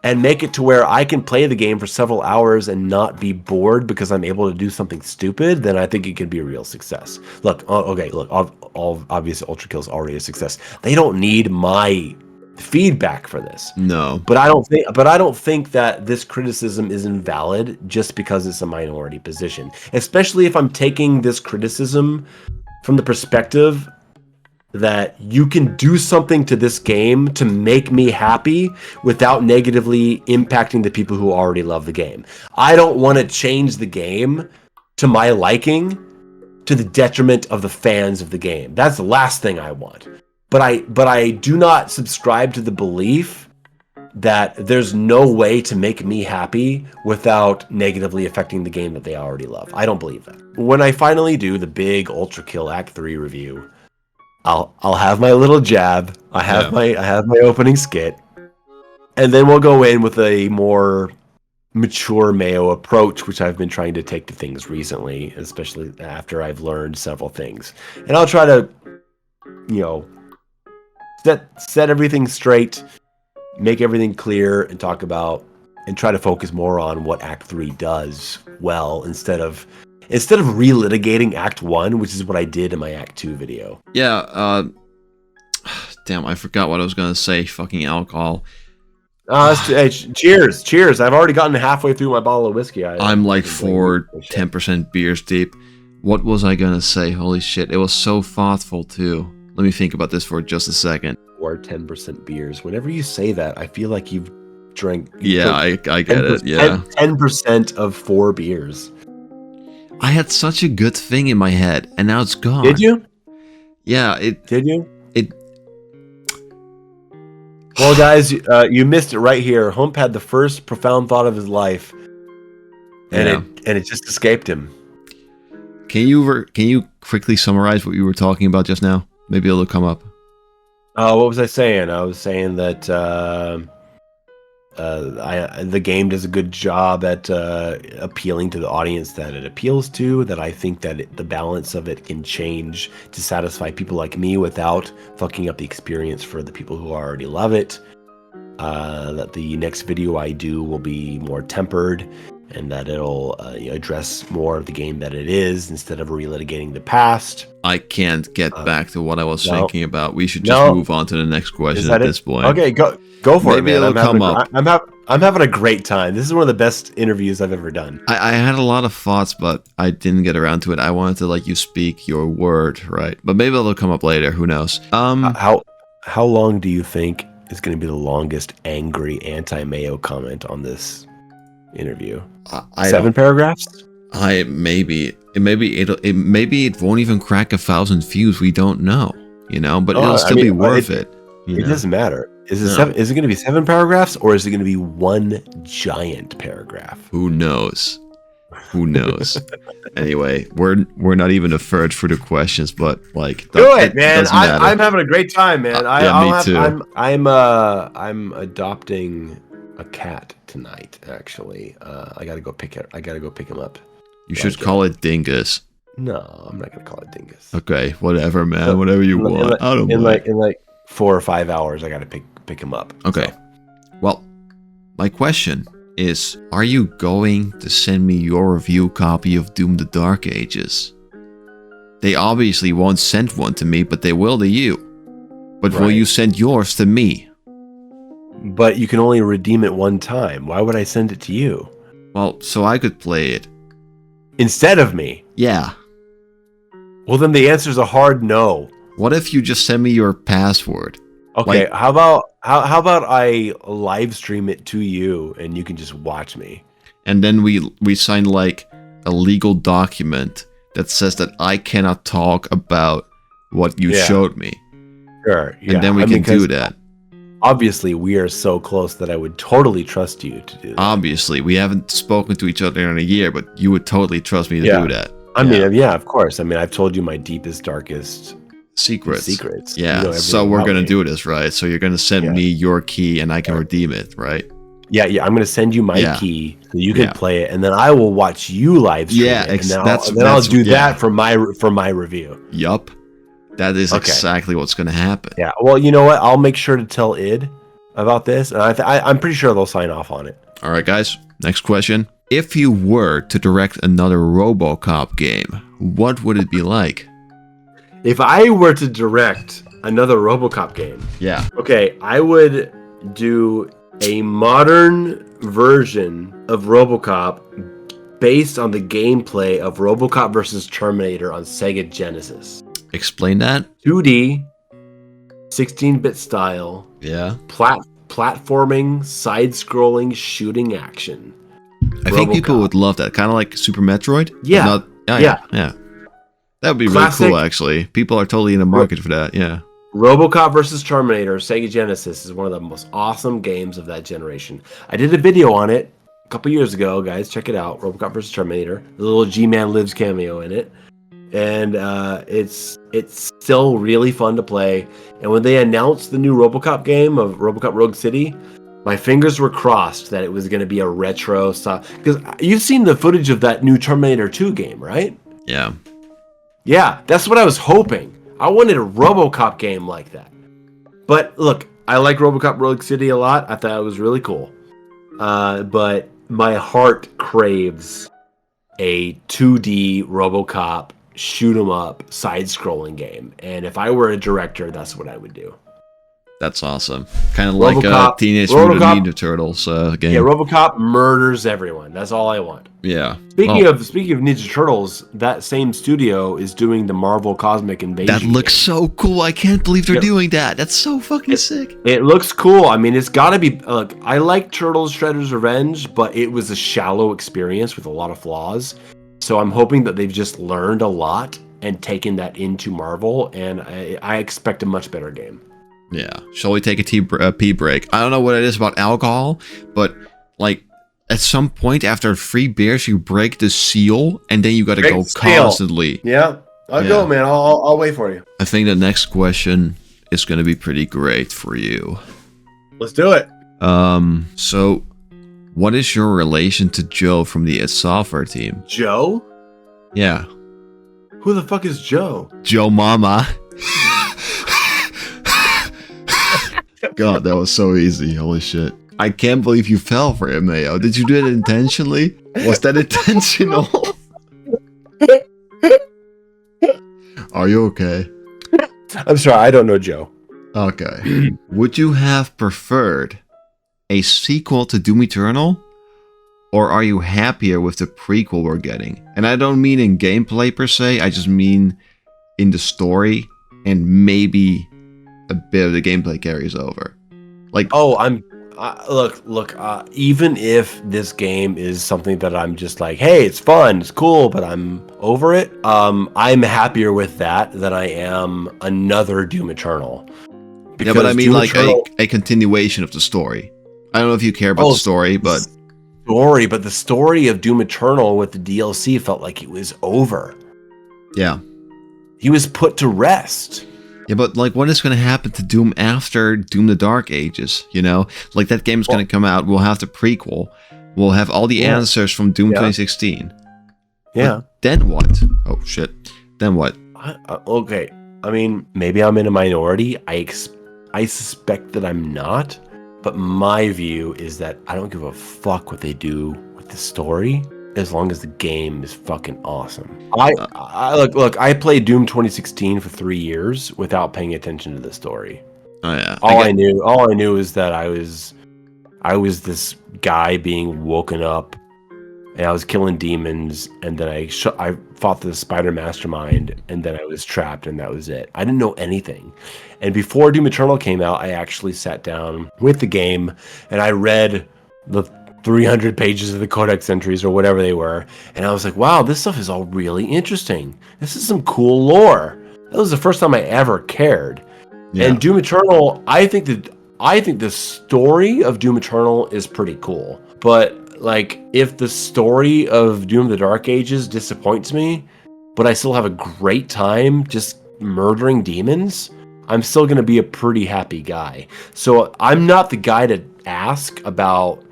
and make it to where I can play the game for several hours and not be bored because I'm able to do something stupid, then I think it could be a real success. Look, obviously Ultrakill is already a success. They don't need my feedback for this. No. But I don't think that this criticism is invalid just because it's a minority position. Especially if I'm taking this criticism from the perspective that you can do something to this game to make me happy without negatively impacting the people who already love the game. I don't want to change the game to my liking to the detriment of the fans of the game. That's the last thing I want. But I do not subscribe to the belief that there's no way to make me happy without negatively affecting the game that they already love. I don't believe that. When I finally do the big Ultrakill Act 3 review, I'll have my little jab. I have my opening skit, and then we'll go in with a more mature Mayo approach, which I've been trying to take to things recently, especially after I've learned several things. And I'll try to, set everything straight, make everything clear, and talk about and try to focus more on what Act 3 does well instead of relitigating Act 1, which is what I did in my Act 2 video. Yeah, damn, I forgot what I was gonna say. Fucking alcohol. Hey, cheers. I've already gotten halfway through my bottle of whiskey. I'm like 10% beers deep. What was I gonna say? Holy shit, it was so thoughtful too. Let me think about this for just a second. Or 10% beers. Whenever you say that, I feel like you've drank. Yeah, I get it. Yeah, 10% of 4 beers. I had such a good thing in my head, and now it's gone. Did you? Yeah, Did you? It. Well, guys, you missed it right here. Hump had the first profound thought of his life, and it just escaped him. Can you quickly summarize what you were talking about just now? Maybe it'll come up. What was I saying? I was saying that the game does a good job at appealing to the audience that it appeals to. That I think that the balance of it can change to satisfy people like me without fucking up the experience for the people who already love it. That the next video I do will be more tempered, and that it'll address more of the game that it is instead of relitigating the past. I can't get back to what I was thinking about. We should just move on to the next question at this point. Okay, go for it, man. Maybe it'll come up. I'm having a great time. This is one of the best interviews I've ever done. I had a lot of thoughts, but I didn't get around to it. I wanted to let you speak your word, right? But maybe it'll come up later. Who knows? How long do you think is going to be the longest angry anti-Mayo comment on this interview? 7 paragraphs? Maybe it won't even crack 1,000 views. We don't know, but it'll still be worth it. It doesn't matter. Is it going to be 7 paragraphs, or is it going to be one giant paragraph? Who knows? Anyway, we're not even a third for the questions, but like, do it, man. I'm having a great time, man. Me too. I'm adopting a cat tonight. Actually, I gotta go pick him up. You should call it Dingus. No, I'm not gonna call it Dingus. Okay, whatever, man. Whatever you want. I don't mind. In like 4 or 5 hours, I gotta pick him up. Okay. So. Well, my question is, are you going to send me your review copy of Doom: The Dark Ages? They obviously won't send one to me, but they will to you. But will you send yours to me? But you can only redeem it one time. Why would I send it to you? Well, so I could play it. Instead of me? Yeah. Well, then the answer's a hard no. What if you just send me your password? Okay, how about I live stream it to you and you can just watch me? And then we sign like a legal document that says that I cannot talk about what you showed me. Sure. Yeah. And then we can do that. Obviously, we are so close that I would totally trust you to do that. Obviously, we haven't spoken to each other in a year, but you would totally trust me to do that. I mean, yeah, of course. I mean, I've told you my deepest, darkest secrets. Yeah. So we're going to do this, right? So you're going to send me your key and I can redeem it, right? Yeah. I'm going to send you my key so you can play it, and then I will watch you live stream it. And then I'll do that for my review. Yup. That is exactly what's going to happen. Yeah. Well, you know what? I'll make sure to tell id about this, and I'm pretty sure they'll sign off on it. All right, guys. Next question. If you were to direct another Robocop game, what would it be like? If I were to direct another Robocop game, okay, I would do a modern version of Robocop based on the gameplay of Robocop vs. Terminator on Sega Genesis. Explain that. 2D, 16-bit style. Yeah. Platforming, side-scrolling, shooting action. I think people would love that. Kind of like Super Metroid. Yeah. Yeah. That would be really cool, actually. People are totally in the market for that. Yeah. Robocop vs. Terminator, Sega Genesis is one of the most awesome games of that generation. I did a video on it a couple years ago, guys. Check it out. Robocop vs. Terminator. The little G-Man Lives cameo in it. And it's still really fun to play. And when they announced the new Robocop game of Robocop Rogue City, my fingers were crossed that it was going to be a retro stuff. Because you've seen the footage of that new Terminator 2 game, right? Yeah. Yeah, that's what I was hoping. I wanted a Robocop game like that. But look, I like Robocop Rogue City a lot. I thought it was really cool. but my heart craves a 2D Robocop shoot 'em up side-scrolling game, and if I were a director, that's what I would do. That's awesome. Kind of like Teenage Mutant Ninja Turtles game. Yeah, RoboCop murders everyone. That's all I want. Yeah. Speaking of Ninja Turtles, that same studio is doing the Marvel Cosmic Invasion. That looks so cool. I can't believe they're doing that. That's so fucking sick. It looks cool. I mean, it's got to be. Look, I like Turtles: Shredder's Revenge, but it was a shallow experience with a lot of flaws. So I'm hoping that they've just learned a lot and taken that into Marvel, and I expect a much better game. Yeah. Shall we take a pee break? I don't know what it is about alcohol, but like at some point after 3 beers, you break the seal, and then you got to go constantly. Yeah. I'll go, man. I'll wait for you. I think the next question is going to be pretty great for you. Let's do it. So what is your relation to Joe from the id Software team? Joe? Yeah. Who the fuck is Joe? Joe Mama. God, that was so easy. Holy shit. I can't believe you fell for it, Mayo. Did you do it intentionally? Was that intentional? Are you okay? I'm sorry, I don't know Joe. Okay. Would you have preferred a sequel to Doom Eternal? Or are you happier with the prequel we're getting? And I don't mean in gameplay per se, I just mean in the story and maybe a bit of the gameplay carries over. Like, look, even if this game is something that I'm just like, hey, it's fun, it's cool, but I'm over it, I'm happier with that than I am another Doom Eternal. Yeah, but I mean Doom Eternal, a continuation of the story. I don't know if you care about the story, but... the story of Doom Eternal with the DLC felt like it was over. Yeah. He was put to rest. Yeah, but like, what is going to happen to Doom after Doom the Dark Ages, you know? Like, that game's going to come out, we'll have the prequel, we'll have all the answers from Doom 2016. Yeah. But then what? Oh, shit. Then what? Okay, I mean, maybe I'm in a minority. I suspect that I'm not, but my view is that I don't give a fuck what they do with the story, as long as the game is fucking awesome. Look, I played Doom 2016 for 3 years without paying attention to the story. Oh yeah. All I knew is that I was this guy being woken up, and I was killing demons, and then I fought the spider mastermind, and then I was trapped, and that was it. I didn't know anything. And before Doom Eternal came out, I actually sat down with the game, and I read the 300 pages of the codex entries or whatever they were, and I was like, wow, this stuff is all really interesting. This is some cool lore. That was the first time I ever cared. Yeah. And Doom Eternal, I think the story of Doom Eternal is pretty cool. But like, if the story of Doom the Dark Ages disappoints me, but I still have a great time just murdering demons, I'm still going to be a pretty happy guy. So I'm not the guy to ask about,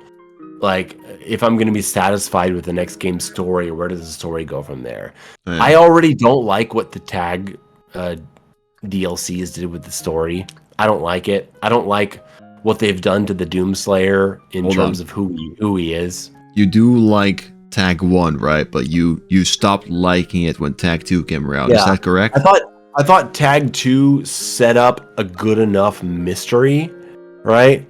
like, if I'm going to be satisfied with the next game's story, or where does the story go from there. Yeah. I already don't like what the Tag DLCs did with the story. I don't like it. I don't like what they've done to the Doomslayer in terms of who he is. You do like Tag 1, right? But you stopped liking it when Tag 2 came around. Yeah. Is that correct? I thought Tag 2 set up a good enough mystery, right?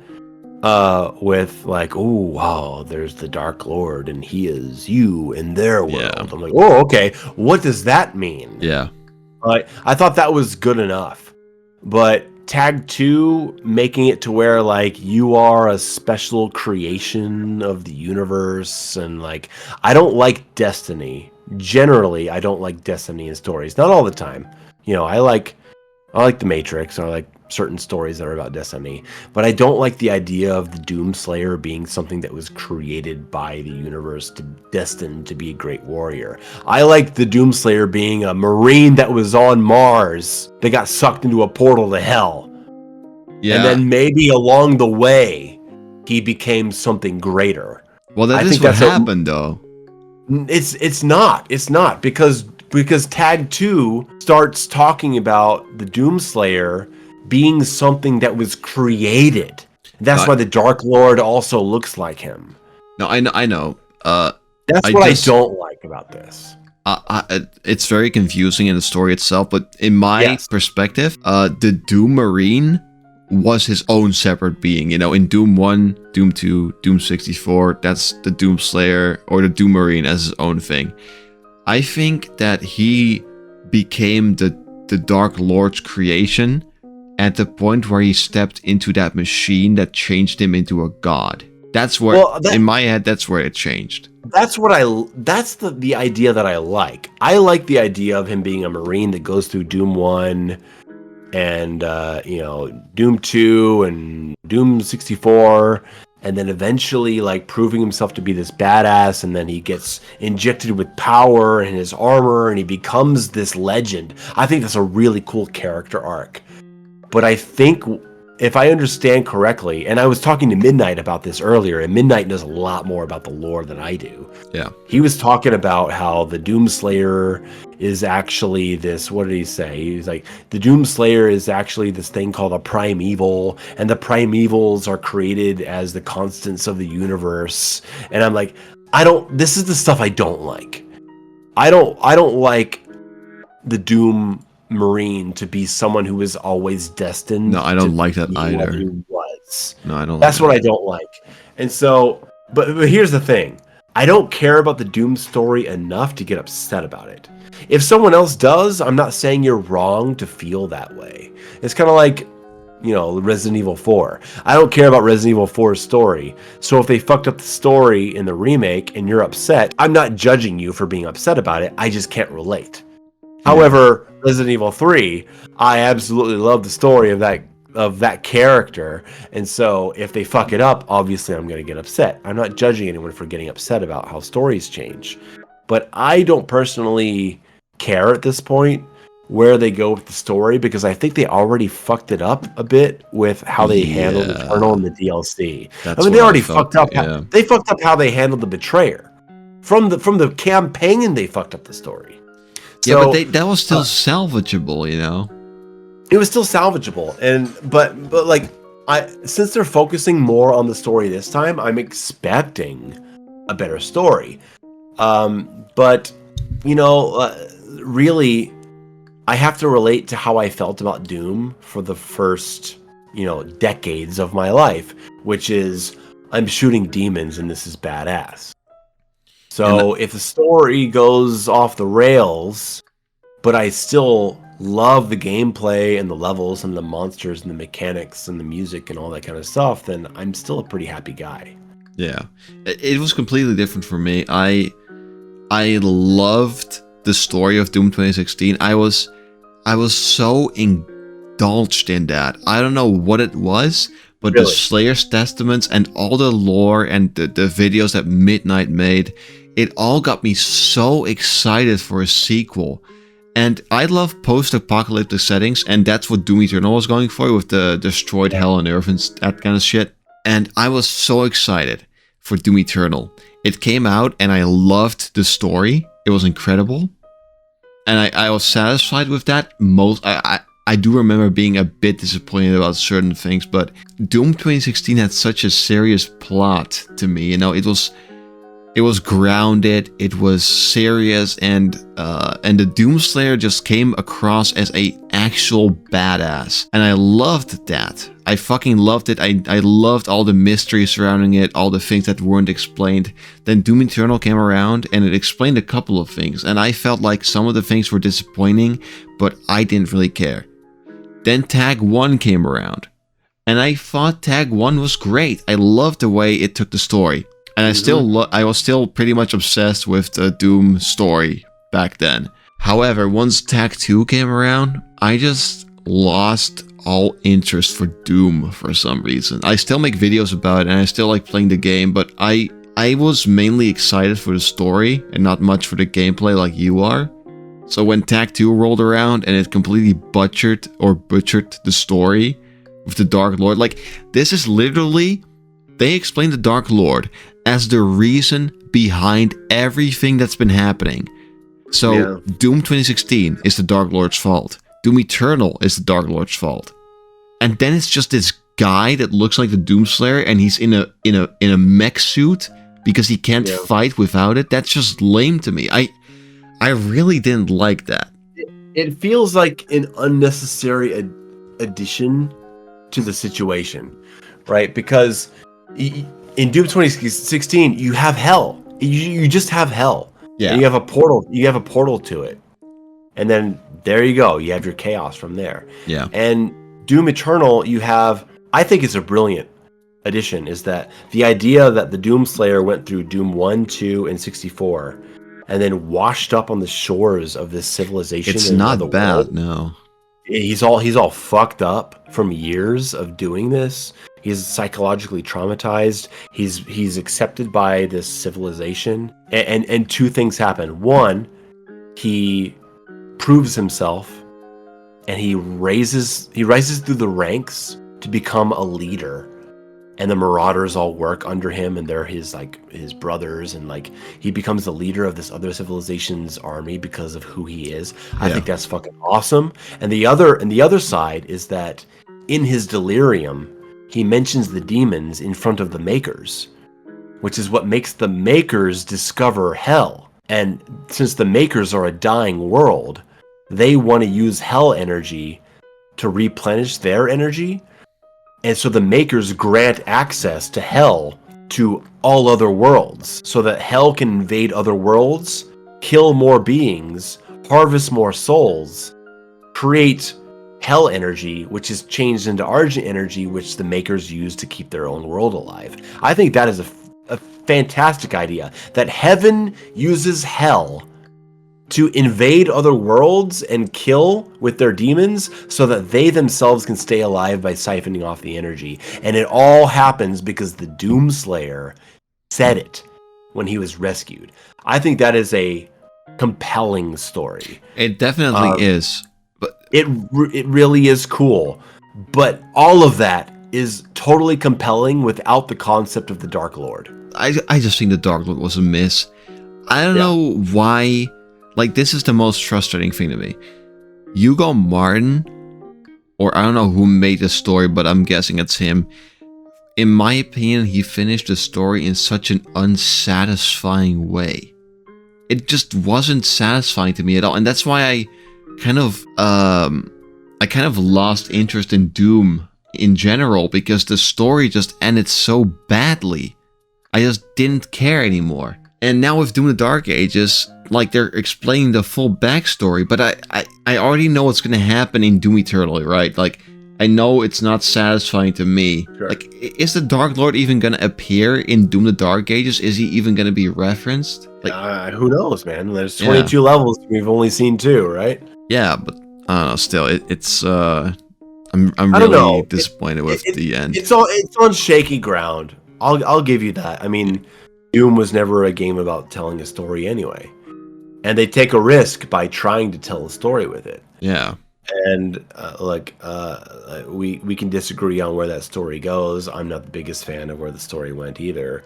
With like, oh wow, there's the Dark Lord, and he is you in their world. Yeah. I'm like, oh, okay, what does that mean? Yeah. I thought that was good enough, but Tag 2 making it to where like you are a special creation of the universe, and like, I don't like Destiny. Generally, I don't like Destiny in stories. Not all the time. You know, I like The Matrix. I like certain stories that are about Destiny, but I don't like the idea of the Doomslayer being something that was created by the universe destined to be a great warrior. I like the Doomslayer being a Marine that was on Mars that got sucked into a portal to hell. Yeah. And then maybe along the way, he became something greater. Well, that is what happened, though. It's not because Tag 2 starts talking about the Doomslayer being something that was created. That's No, why the Dark Lord also looks like him. no, I know, I know. That's what I don't like about this. It's very confusing in the story itself, but in my Yes. perspective, the Doom Marine was his own separate being. You know, in Doom 1, Doom 2, Doom 64, that's the Doom Slayer or the Doom Marine as his own thing. I think that he became the Dark Lord's creation at the point where he stepped into that machine that changed him into a god. That's where, in my head, that's where it changed. That's the idea that I like. I like the idea of him being a Marine that goes through Doom 1 and Doom 2 and Doom 64, and then eventually like proving himself to be this badass, and then he gets injected with power in his armor and he becomes this legend. I think that's a really cool character arc. But I think, if I understand correctly, and I was talking to Midnight about this earlier, and Midnight knows a lot more about the lore than I do. Yeah. He was talking about how the Doomslayer is actually this, what did he say? He's like, the Doomslayer is actually this thing called a primeval, and the primevals are created as the constants of the universe. And I'm like, this is the stuff I don't like. I don't like the Doom Marine to be someone who was always destined. No, I don't like that either. He was. No, I don't. That's what I don't like. And so, but here's the thing: I don't care about the Doom story enough to get upset about it. If someone else does, I'm not saying you're wrong to feel that way. It's kind of like, Resident Evil 4. I don't care about Resident Evil 4's story. So if they fucked up the story in the remake and you're upset, I'm not judging you for being upset about it. I just can't relate. However, Resident Evil 3, I absolutely love the story of that character, and so if they fuck it up, obviously I'm going to get upset. I'm not judging anyone for getting upset about how stories change, but I don't personally care at this point where they go with the story, because I think they already fucked it up a bit with how they handled Eternal in the DLC. They already fucked up. They fucked up how they handled the Betrayer from the campaign. They fucked up the story. Yeah, but that was still salvageable, It was still salvageable, but like, since they're focusing more on the story this time, I'm expecting a better story. But really, I have to relate to how I felt about Doom for the first, decades of my life, which is I'm shooting demons and this is badass. So if the story goes off the rails, but I still love the gameplay and the levels and the monsters and the mechanics and the music and all that kind of stuff, then I'm still a pretty happy guy. Yeah, it was completely different for me. I loved the story of Doom 2016. I was so indulged in that. I don't know what it was, but really? The Slayer's Testaments and all the lore and the videos that Midnight made, it all got me so excited for a sequel. And I love post-apocalyptic settings, and that's what Doom Eternal was going for, with the destroyed hell on Earth and that kind of shit. And I was so excited for Doom Eternal. It came out, and I loved the story. It was incredible. And I was satisfied with that. I do remember being a bit disappointed about certain things, but Doom 2016 had such a serious plot to me. It was grounded, it was serious, and the Doomslayer just came across as a actual badass, and I loved that. I fucking loved it. I loved all the mystery surrounding it, all the things that weren't explained. Then Doom Eternal came around, and it explained a couple of things, and I felt like some of the things were disappointing, but I didn't really care. Then Tag 1 came around, and I thought Tag 1 was great. I loved the way it took the story. And I was still pretty much obsessed with the Doom story back then. However, once Tag 2 came around, I just lost all interest for Doom for some reason. I still make videos about it and I still like playing the game, but I was mainly excited for the story and not much for the gameplay like you are. So when Tag 2 rolled around and it completely butchered the story with the Dark Lord, like, this is literally, they explained the Dark Lord as the reason behind everything that's been happening. So Doom 2016 is the Dark Lord's fault. Doom Eternal is the Dark Lord's fault. And then it's just this guy that looks like the Doomslayer, and he's in a mech suit because he can't fight without it. That's just lame to me. I really didn't like that. It feels like an unnecessary addition to the situation, right? Because in Doom 2016, you have hell. You just have hell. Yeah. And you have a portal. You have a portal to it, and then there you go. You have your chaos from there. Yeah. And Doom Eternal, you have. I think it's a brilliant addition. Is that the idea that the Doomslayer went through Doom 1, 2, and 64, and then washed up on the shores of this civilization? It's not bad. World. No. He's all fucked up from years of doing this. He's psychologically traumatized. He's accepted by this civilization, and two things happen. One, he proves himself, and he rises through the ranks to become a leader. And the Marauders all work under him, and they're his brothers, and like he becomes the leader of this other civilization's army because of who he is. I think that's fucking awesome. And the other side is that in his delirium, he mentions the demons in front of the Makers, which is what makes the Makers discover hell. And since the Makers are a dying world, they want to use hell energy to replenish their energy. And so the Makers grant access to hell to all other worlds so that hell can invade other worlds, kill more beings, harvest more souls, create hell energy, which is changed into Argent energy, which the Makers use to keep their own world alive. I think that is a fantastic idea, that heaven uses hell to invade other worlds and kill with their demons so that they themselves can stay alive by siphoning off the energy. And it all happens because the Doomslayer said it when he was rescued. I think that is a compelling story. It definitely is. But it really is cool. But all of that is totally compelling without the concept of the Dark Lord. I just think the Dark Lord was a miss. I don't know why. Like, this is the most frustrating thing to me. Hugo Martin, or I don't know who made the story, but I'm guessing it's him. In my opinion, he finished the story in such an unsatisfying way. It just wasn't satisfying to me at all, and that's why I kind of lost interest in Doom in general, because the story just ended so badly. I just didn't care anymore. And now with Doom the Dark Ages, like, they're explaining the full backstory, but I already know what's gonna happen in Doom Eternal, right? Like, I know it's not satisfying to me. Sure. Like, is the Dark Lord even gonna appear in Doom the Dark Ages? Is he even gonna be referenced? Like, who knows, man? There's 22 levels. We've only seen 2, right? Yeah, but I don't know. Still, it's I'm really disappointed with the end. It's on shaky ground. I'll give you that. I mean, Doom was never a game about telling a story anyway, and they take a risk by trying to tell a story with it. Yeah. And we can disagree on where that story goes. I'm not the biggest fan of where the story went either.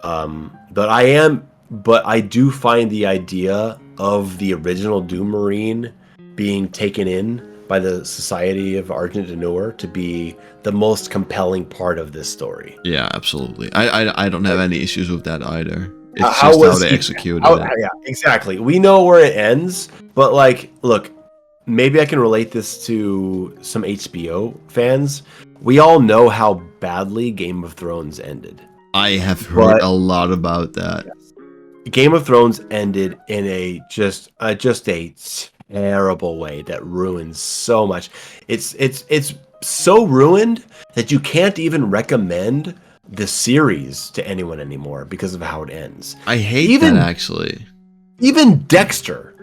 But I do find the idea of the original Doom Marine being taken in by the Society of Argent Noir to be the most compelling part of this story. Yeah, absolutely. I don't have any issues with that either. It's just how they executed it. Yeah, exactly. We know where it ends, but like, look, maybe I can relate this to some HBO fans. We all know how badly Game of Thrones ended. I have heard a lot about that. Yes. Game of Thrones ended in a just a terrible way that ruins so much. It's so ruined that you can't even recommend the series to anyone anymore because of how it ends. I hate that, actually. Even Dexter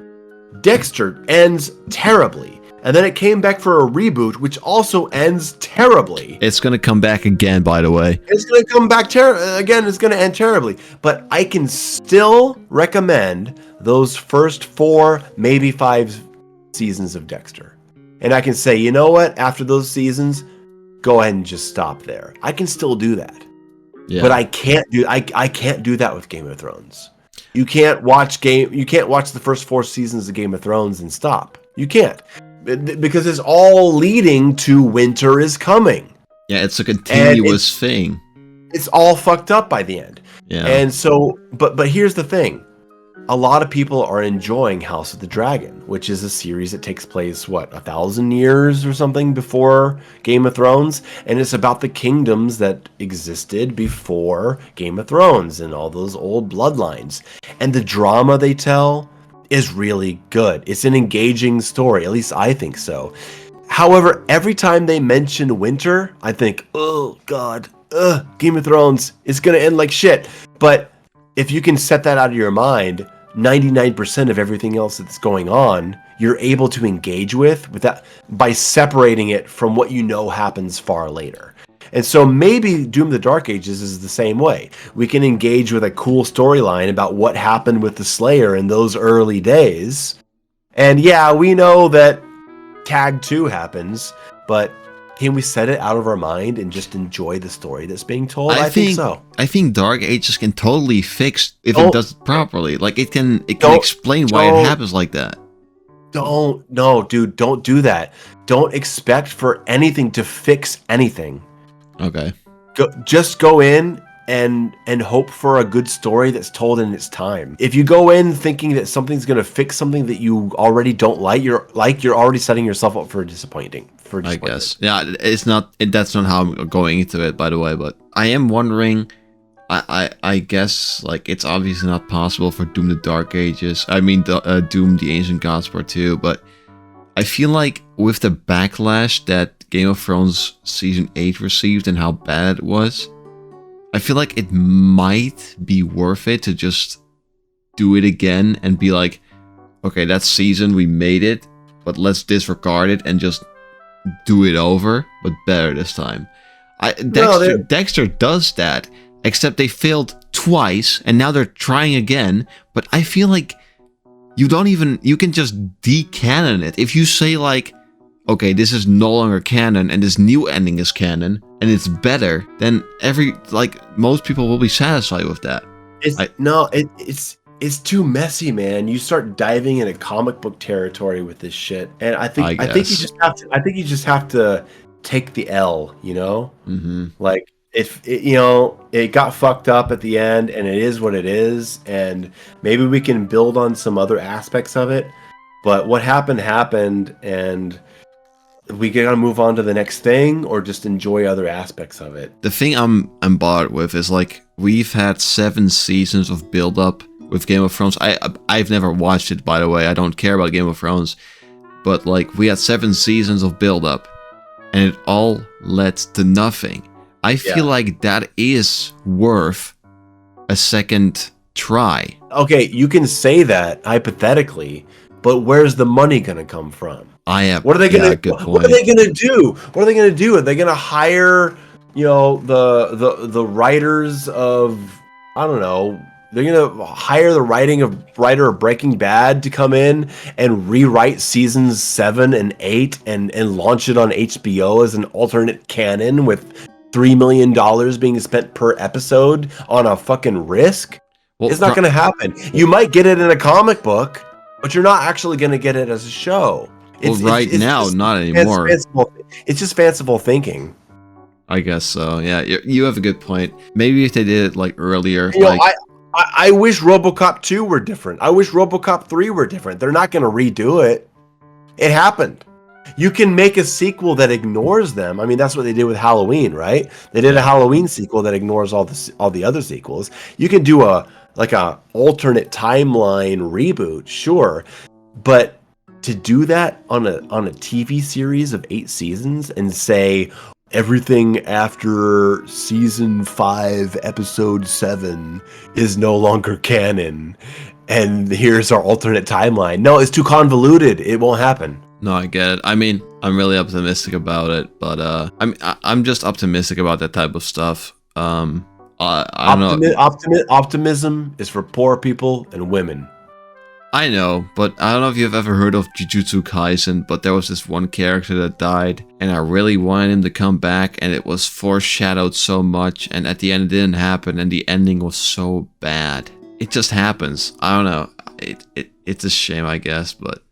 ends terribly, and then it came back for a reboot, which also ends terribly. It's gonna come back again, by the way. It's gonna come back again. It's gonna end terribly, but I can still recommend those first 4, maybe 5 seasons of Dexter, and I can say, you know what? After those seasons, go ahead and just stop there. I can still do that, but I can't do that with Game of Thrones. You can't watch the first 4 seasons of Game of Thrones and stop. You can't, because it's all leading to winter is coming. Yeah, it's a continuous thing. It's all fucked up by the end. Yeah. And so, but here's the thing. A lot of people are enjoying House of the Dragon, which is a series that takes place, 1,000 years or something before Game of Thrones? And it's about the kingdoms that existed before Game of Thrones and all those old bloodlines. And the drama they tell is really good. It's an engaging story, at least I think so. However, every time they mention winter, I think, oh God, Game of Thrones is going to end like shit. But if you can set that out of your mind, 99% of everything else that's going on, you're able to engage with that by separating it from what you know happens far later. And so maybe Doom of the Dark Ages is the same way. We can engage with a cool storyline about what happened with the Slayer in those early days. And yeah, we know that Tag 2 happens, but can we set it out of our mind and just enjoy the story that's being told? I think so. I think Dark Ages can totally fix if it does it properly. Like it can explain why it happens like that. Don't do that. Don't expect for anything to fix anything. Okay. Just go in and hope for a good story that's told in its time. If you go in thinking that something's going to fix something that you already don't like, you're already setting yourself up for disappointing. I guess. Yeah, it's not. That's not how I'm going into it, by the way. But I am wondering. I guess like it's obviously not possible for Doom the Dark Ages. I mean, Doom the Ancient Gods Part 2. But I feel like with the backlash that Game of Thrones season 8 received and how bad it was, I feel like it might be worth it to just do it again and be like, okay, that season we made it, but let's disregard it and just do it over, but better this time. Dexter does that, except they failed twice, and now they're trying again. But I feel like you can just de-canon it. If you say like, okay, this is no longer canon, and this new ending is canon, and it's better, then most people will be satisfied with that. It's too messy, man. You start diving into comic book territory with this shit, and I think you just have to take the L, you know? Mm-hmm. Like if it got fucked up at the end, and it is what it is, and maybe we can build on some other aspects of it. But what happened, and we gotta move on to the next thing, or just enjoy other aspects of it. The thing I'm bothered with is like we've had 7 seasons of build up with Game of Thrones. I've never watched it, by the way. I don't care about Game of Thrones. But like we had 7 seasons of build up, and it all led to nothing. I feel like that is worth a second try. Okay, you can say that hypothetically, but where's the money gonna come from? What are they gonna do? What are they gonna do? Are they gonna hire, the writers of, I don't know, they're gonna hire the writer of Breaking Bad to come in and rewrite seasons 7 and 8 and launch it on HBO as an alternate canon with $3 million being spent per episode on a fucking risk? Well, it's not gonna happen. You might get it in a comic book, but you're not actually gonna get it as a show. It's not anymore. It's just fanciful thinking. I guess so. Yeah, you have a good point. Maybe if they did it like earlier. I wish Robocop 2 were different. I wish Robocop 3 were different. They're not going to redo it. It happened. You can make a sequel that ignores them. I mean, that's what they did with Halloween, right? They did a Halloween sequel that ignores all the other sequels. You can do a alternate timeline reboot, sure, but to do that on a TV series of 8 seasons and say everything after season 5, episode 7 is no longer canon, and here's our alternate timeline. No, it's too convoluted. It won't happen. No, I get it. I mean, I'm really optimistic about it, but I'm just optimistic about that type of stuff. I don't know. Optimism is for poor people and women. I know, but I don't know if you've ever heard of Jujutsu Kaisen, but there was this one character that died, and I really wanted him to come back, and it was foreshadowed so much, and at the end it didn't happen, and the ending was so bad. It just happens. I don't know. It's a shame, I guess, but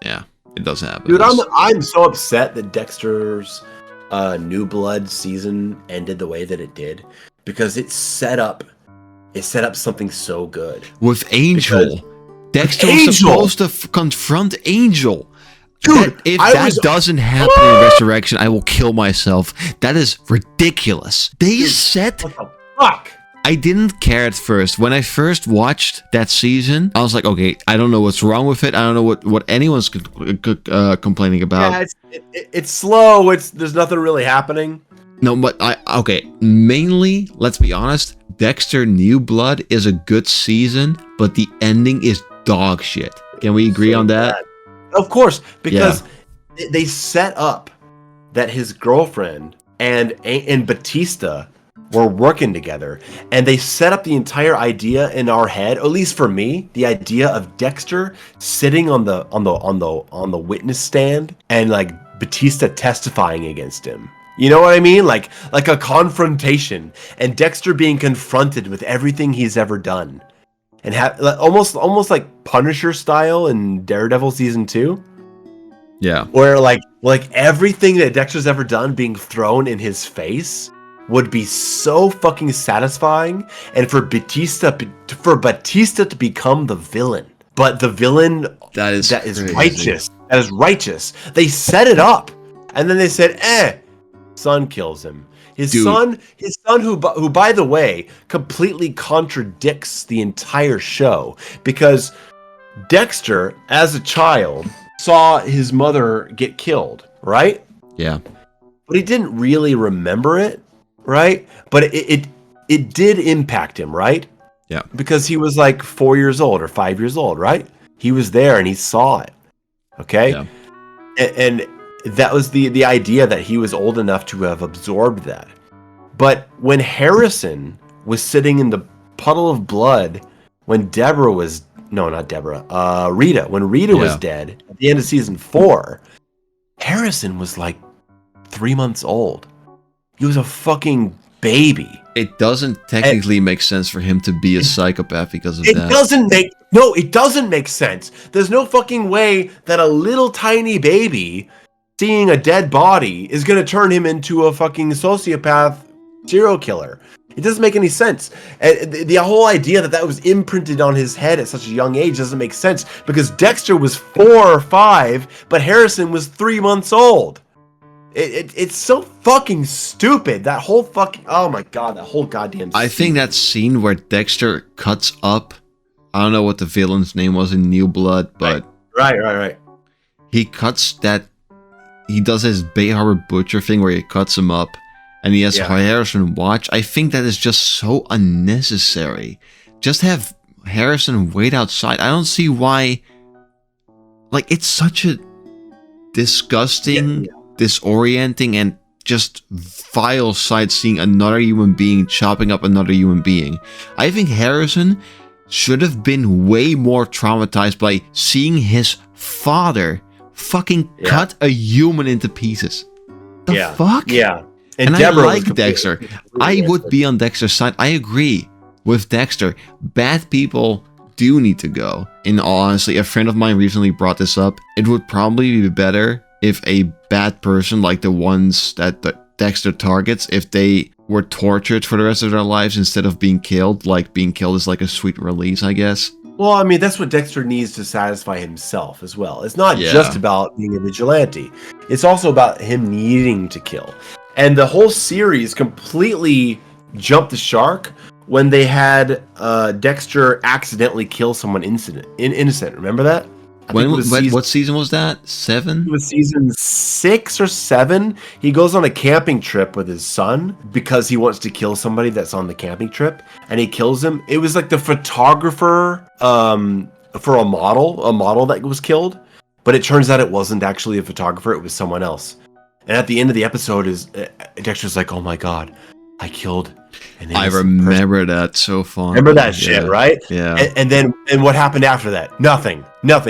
yeah, it does happen. Dude, I'm so upset that Dexter's New Blood season ended the way that it did because it set up something so good with Angel. Because Dexter Angel! was supposed to confront Angel. Dude, If that doesn't happen in Resurrection, I will kill myself. That is ridiculous. They said... What the fuck? I didn't care at first. When I first watched that season, I was like, okay, I don't know what's wrong with it. I don't know what anyone's complaining about. Yeah, it's slow. There's nothing really happening. No, but mainly, let's be honest, Dexter New Blood is a good season, but the ending is dog shit. Can we agree on that? Bad. Of course, because they set up that his girlfriend and Batista were working together, and they set up the entire idea in our head, at least for me, the idea of Dexter sitting on the witness stand and like Batista testifying against him. You know what I mean? Like a confrontation, and Dexter being confronted with everything he's ever done. And almost like Punisher style in Daredevil season 2. Yeah. Where like everything that Dexter's ever done being thrown in his face would be so fucking satisfying, and for Batista to become the villain. But the villain that is righteous. That is righteous. They set it up. And then they said, son kills him. His son who by the way completely contradicts the entire show, because Dexter as a child saw his mother get killed, right? Yeah. But he didn't really remember it, right? But it did impact him, right? Yeah. Because he was like 4 years old or 5 years old, right? He was there and he saw it. Okay? Yeah. And that was the idea that he was old enough to have absorbed that. But when Harrison was sitting in the puddle of blood, when Rita was dead at the end of season 4, Harrison was like 3 months old. He was a fucking baby. It doesn't technically make sense for him to be a psychopath because of that. It doesn't make sense. There's no fucking way that a little tiny baby seeing a dead body is going to turn him into a fucking sociopath serial killer. It doesn't make any sense. And the whole idea that was imprinted on his head at such a young age doesn't make sense, because Dexter was 4 or 5, but Harrison was 3 months old. It's so fucking stupid. That whole fucking, oh my god, that whole goddamn scene. I think that scene where Dexter cuts up, I don't know what the villain's name was in New Blood, but right. He cuts that. He does his Bay Harbor Butcher thing where he cuts him up, and he has Harrison watch. I think that is just so unnecessary. Just have Harrison wait outside. I don't see why. Like, it's such a disgusting, disorienting, and just vile sight seeing another human being chopping up another human being. I think Harrison should have been way more traumatized by seeing his father fucking cut a human into pieces. The fuck? Yeah. And I like Dexter. I would be on Dexter's side. I agree with Dexter. Bad people do need to go. In all honesty, a friend of mine recently brought this up. It would probably be better if a bad person, like the ones that Dexter targets, if they were tortured for the rest of their lives instead of being killed. Like, being killed is like a sweet release, I guess. Well, I mean, that's what Dexter needs to satisfy himself as well. It's not just about being a vigilante. It's also about him needing to kill. And the whole series completely jumped the shark when they had Dexter accidentally kill someone innocent. Remember that? What season was that? 7? It was season 6 or 7. He goes on a camping trip with his son because he wants to kill somebody that's on the camping trip, and he kills him. It was like the photographer for a model that was killed, but it turns out it wasn't actually a photographer. It was someone else. And at the end of the episode, Dexter's like, "Oh my god, I killed." I remember that so far. Remember that shit, right? Yeah. And what happened after that? Nothing.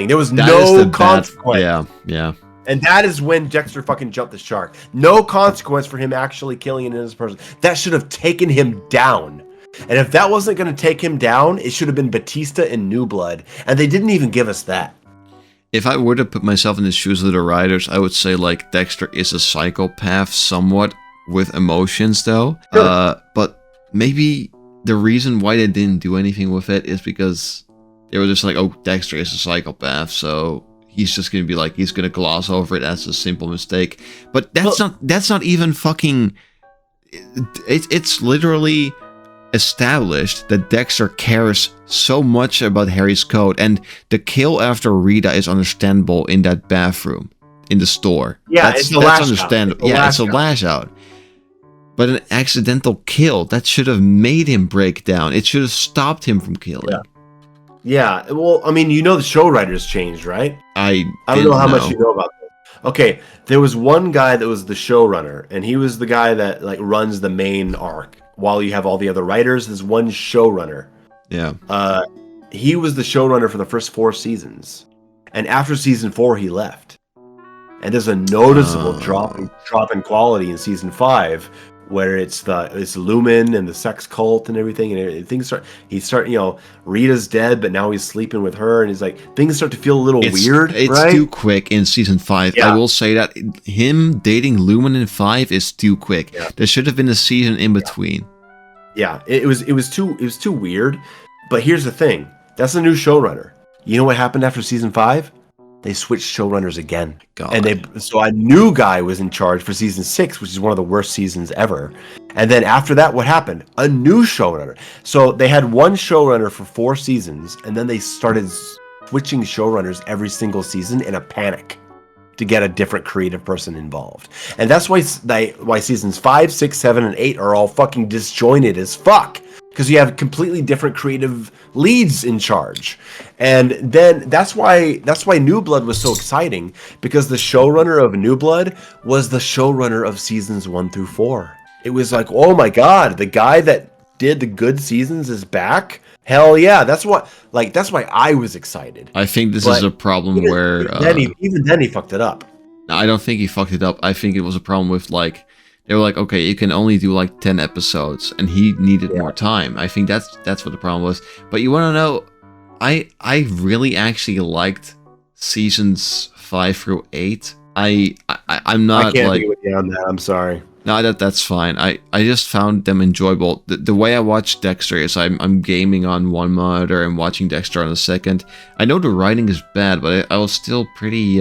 There was no consequence. Yeah. And that is when Dexter fucking jumped the shark. No consequence for him actually killing an innocent person. That should have taken him down. And if that wasn't going to take him down, it should have been Batista in New Blood. And they didn't even give us that. if I were to put myself in the shoes of the writers, I would say like Dexter is a psychopath somewhat with emotions though. Sure. But maybe the reason why they didn't do anything with it is because they were just like, oh, Dexter is a psychopath, so he's just gonna be like, he's gonna gloss over it as a simple mistake. But that's not even fucking. It's literally established that Dexter cares so much about Harry's code, and the kill after Rita is understandable in that bathroom in the store. Yeah, that's lash understandable. out. Yeah, it's a lash out. But an accidental kill that should have made him break down. It should have stopped him from killing. Yeah. Well, I mean, the show writers changed, right? I don't know how much you know about this. Okay, there was one guy that was the showrunner, and he was the guy that like runs the main arc. While you have all the other writers, there's one showrunner. Yeah. He was the showrunner for the first 4 seasons, and after season 4, he left. And there's a noticeable drop in quality in season 5, where it's Lumen and the sex cult and everything, and things start. Rita's dead, but now he's sleeping with her, and he's like, things start to feel a little weird. It's right? too quick in season 5. Yeah. I will say that him dating Lumen in 5 is too quick. Yeah. There should have been a season in between. Yeah, it was too weird. But here's the thing: that's a new showrunner. You know what happened after season 5? They switched showrunners again. God. And so a new guy was in charge for season 6, which is one of the worst seasons ever. And then after that, what happened? A new showrunner. So they had one showrunner for 4 seasons, and then they started switching showrunners every single season in a panic to get a different creative person involved. And that's why seasons 5, 6, 7, and 8 are all fucking disjointed as fuck. Because you have completely different creative leads in charge. And then that's why New Blood was so exciting, because the showrunner of New Blood was the showrunner of seasons 1 through 4. It was like, oh my god, the guy that did the good seasons is back? Hell yeah, that's why I was excited. I think this is a problem where even then he fucked it up. I don't think he fucked it up. I think it was a problem with like, they were like, okay, you can only do like 10 episodes, and he needed more time. I think that's what the problem was. But you want to know, I really actually liked seasons 5 through 8. I'm not I can't like, be with you on that. I'm sorry. No, that's fine. I just found them enjoyable. The way I watch Dexter is I'm gaming on one monitor and watching Dexter on the second. I know the writing is bad, but I was still pretty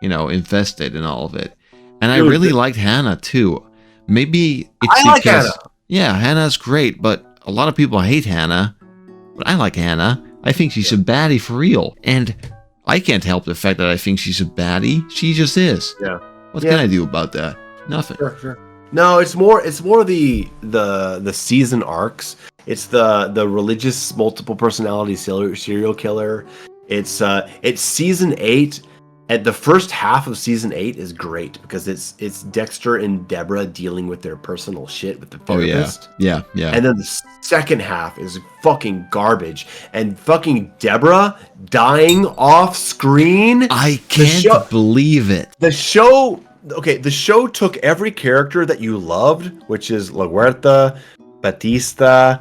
invested in all of it. And I really liked Hannah too. Maybe it's like Hannah. Yeah, Hannah's great, but a lot of people hate Hannah. But I like Hannah. I think she's a baddie for real. And I can't help the fact that I think she's a baddie. She just is. Yeah. What can I do about that? Nothing. Sure. No, it's more the season arcs. It's the religious multiple personality serial killer. It's season 8. And the first half of season 8 is great because it's Dexter and Deborah dealing with their personal shit with the therapist. Oh, yeah. And then the second half is fucking garbage. And fucking Deborah dying off screen. I can't believe it. The show took every character that you loved, which is La Huerta, Batista,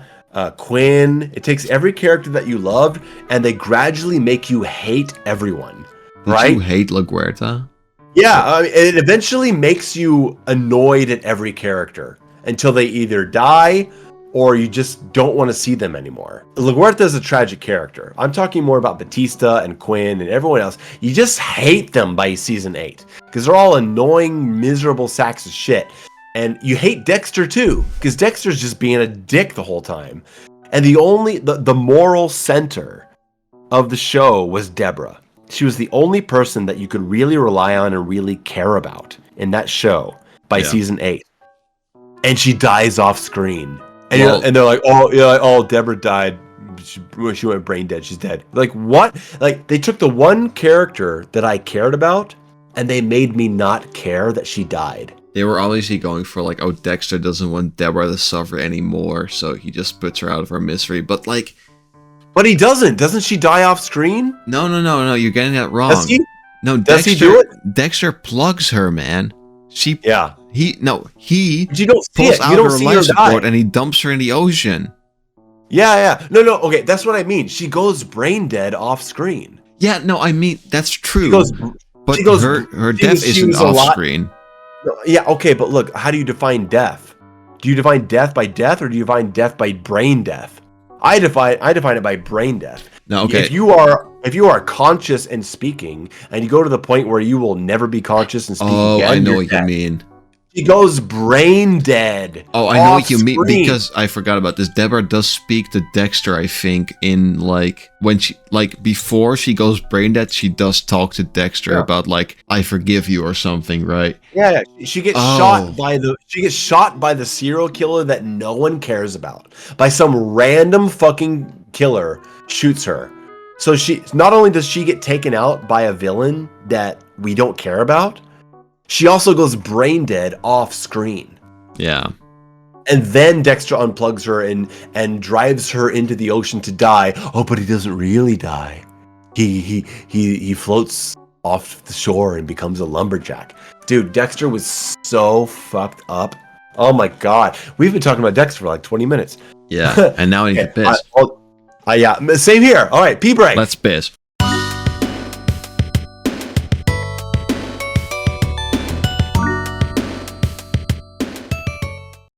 Quinn. It takes every character that you loved, and they gradually make you hate everyone. Did you hate La Huerta? Yeah, it eventually makes you annoyed at every character until they either die or you just don't want to see them anymore. La Huerta is a tragic character. I'm talking more about Batista and Quinn and everyone else. You just hate them by season 8 because they're all annoying, miserable sacks of shit. And you hate Dexter too because Dexter's just being a dick the whole time. And the moral center of the show was Deborah. She was the only person that you could really rely on and really care about in that show by season 8. And she dies off screen. And, and they're like, Deborah died. She went brain dead. She's dead. Like, what? Like, they took the one character that I cared about and they made me not care that she died. They were obviously going for like, oh, Dexter doesn't want Deborah to suffer anymore, so he just puts her out of her misery. But like... But he doesn't. Doesn't she die off screen? No. You're getting that wrong. Does he? No, Does he do it? Dexter plugs her, man. He but you don't see pulls it. out You don't her see life her support die. and he dumps her in the ocean. Yeah. No. Okay, that's what I mean. She goes brain dead off screen. Yeah, no, I mean that's true. She goes, but she goes, her she death was- she isn't was a off lot- screen. Yeah, okay, but look, how do you define death? Do you define death by death, or do you define death by brain death? I define it by brain death. No, okay. If you are conscious and speaking, and you go to the point where you will never be conscious and speak again, I know you're what dead. you mean. She goes brain dead. Oh, I know what you mean off-screen. because I forgot about this. Deborah does speak to Dexter, I think, in like when she before she goes brain dead, she does talk to Dexter about like I forgive you or something, right? Yeah, she gets shot by the serial killer that no one cares about. By some random fucking killer shoots her. So she not only does she get taken out by a villain that we don't care about, she also goes brain dead off screen. Yeah. And then Dexter unplugs her and drives her into the ocean to die. Oh, but he doesn't really die. He floats off the shore and becomes a lumberjack. Dude, Dexter was so fucked up. Oh my god. We've been talking about Dexter for like 20 minutes. Yeah. And now I need to piss. Yeah, same here. All right, pee break. Let's piss.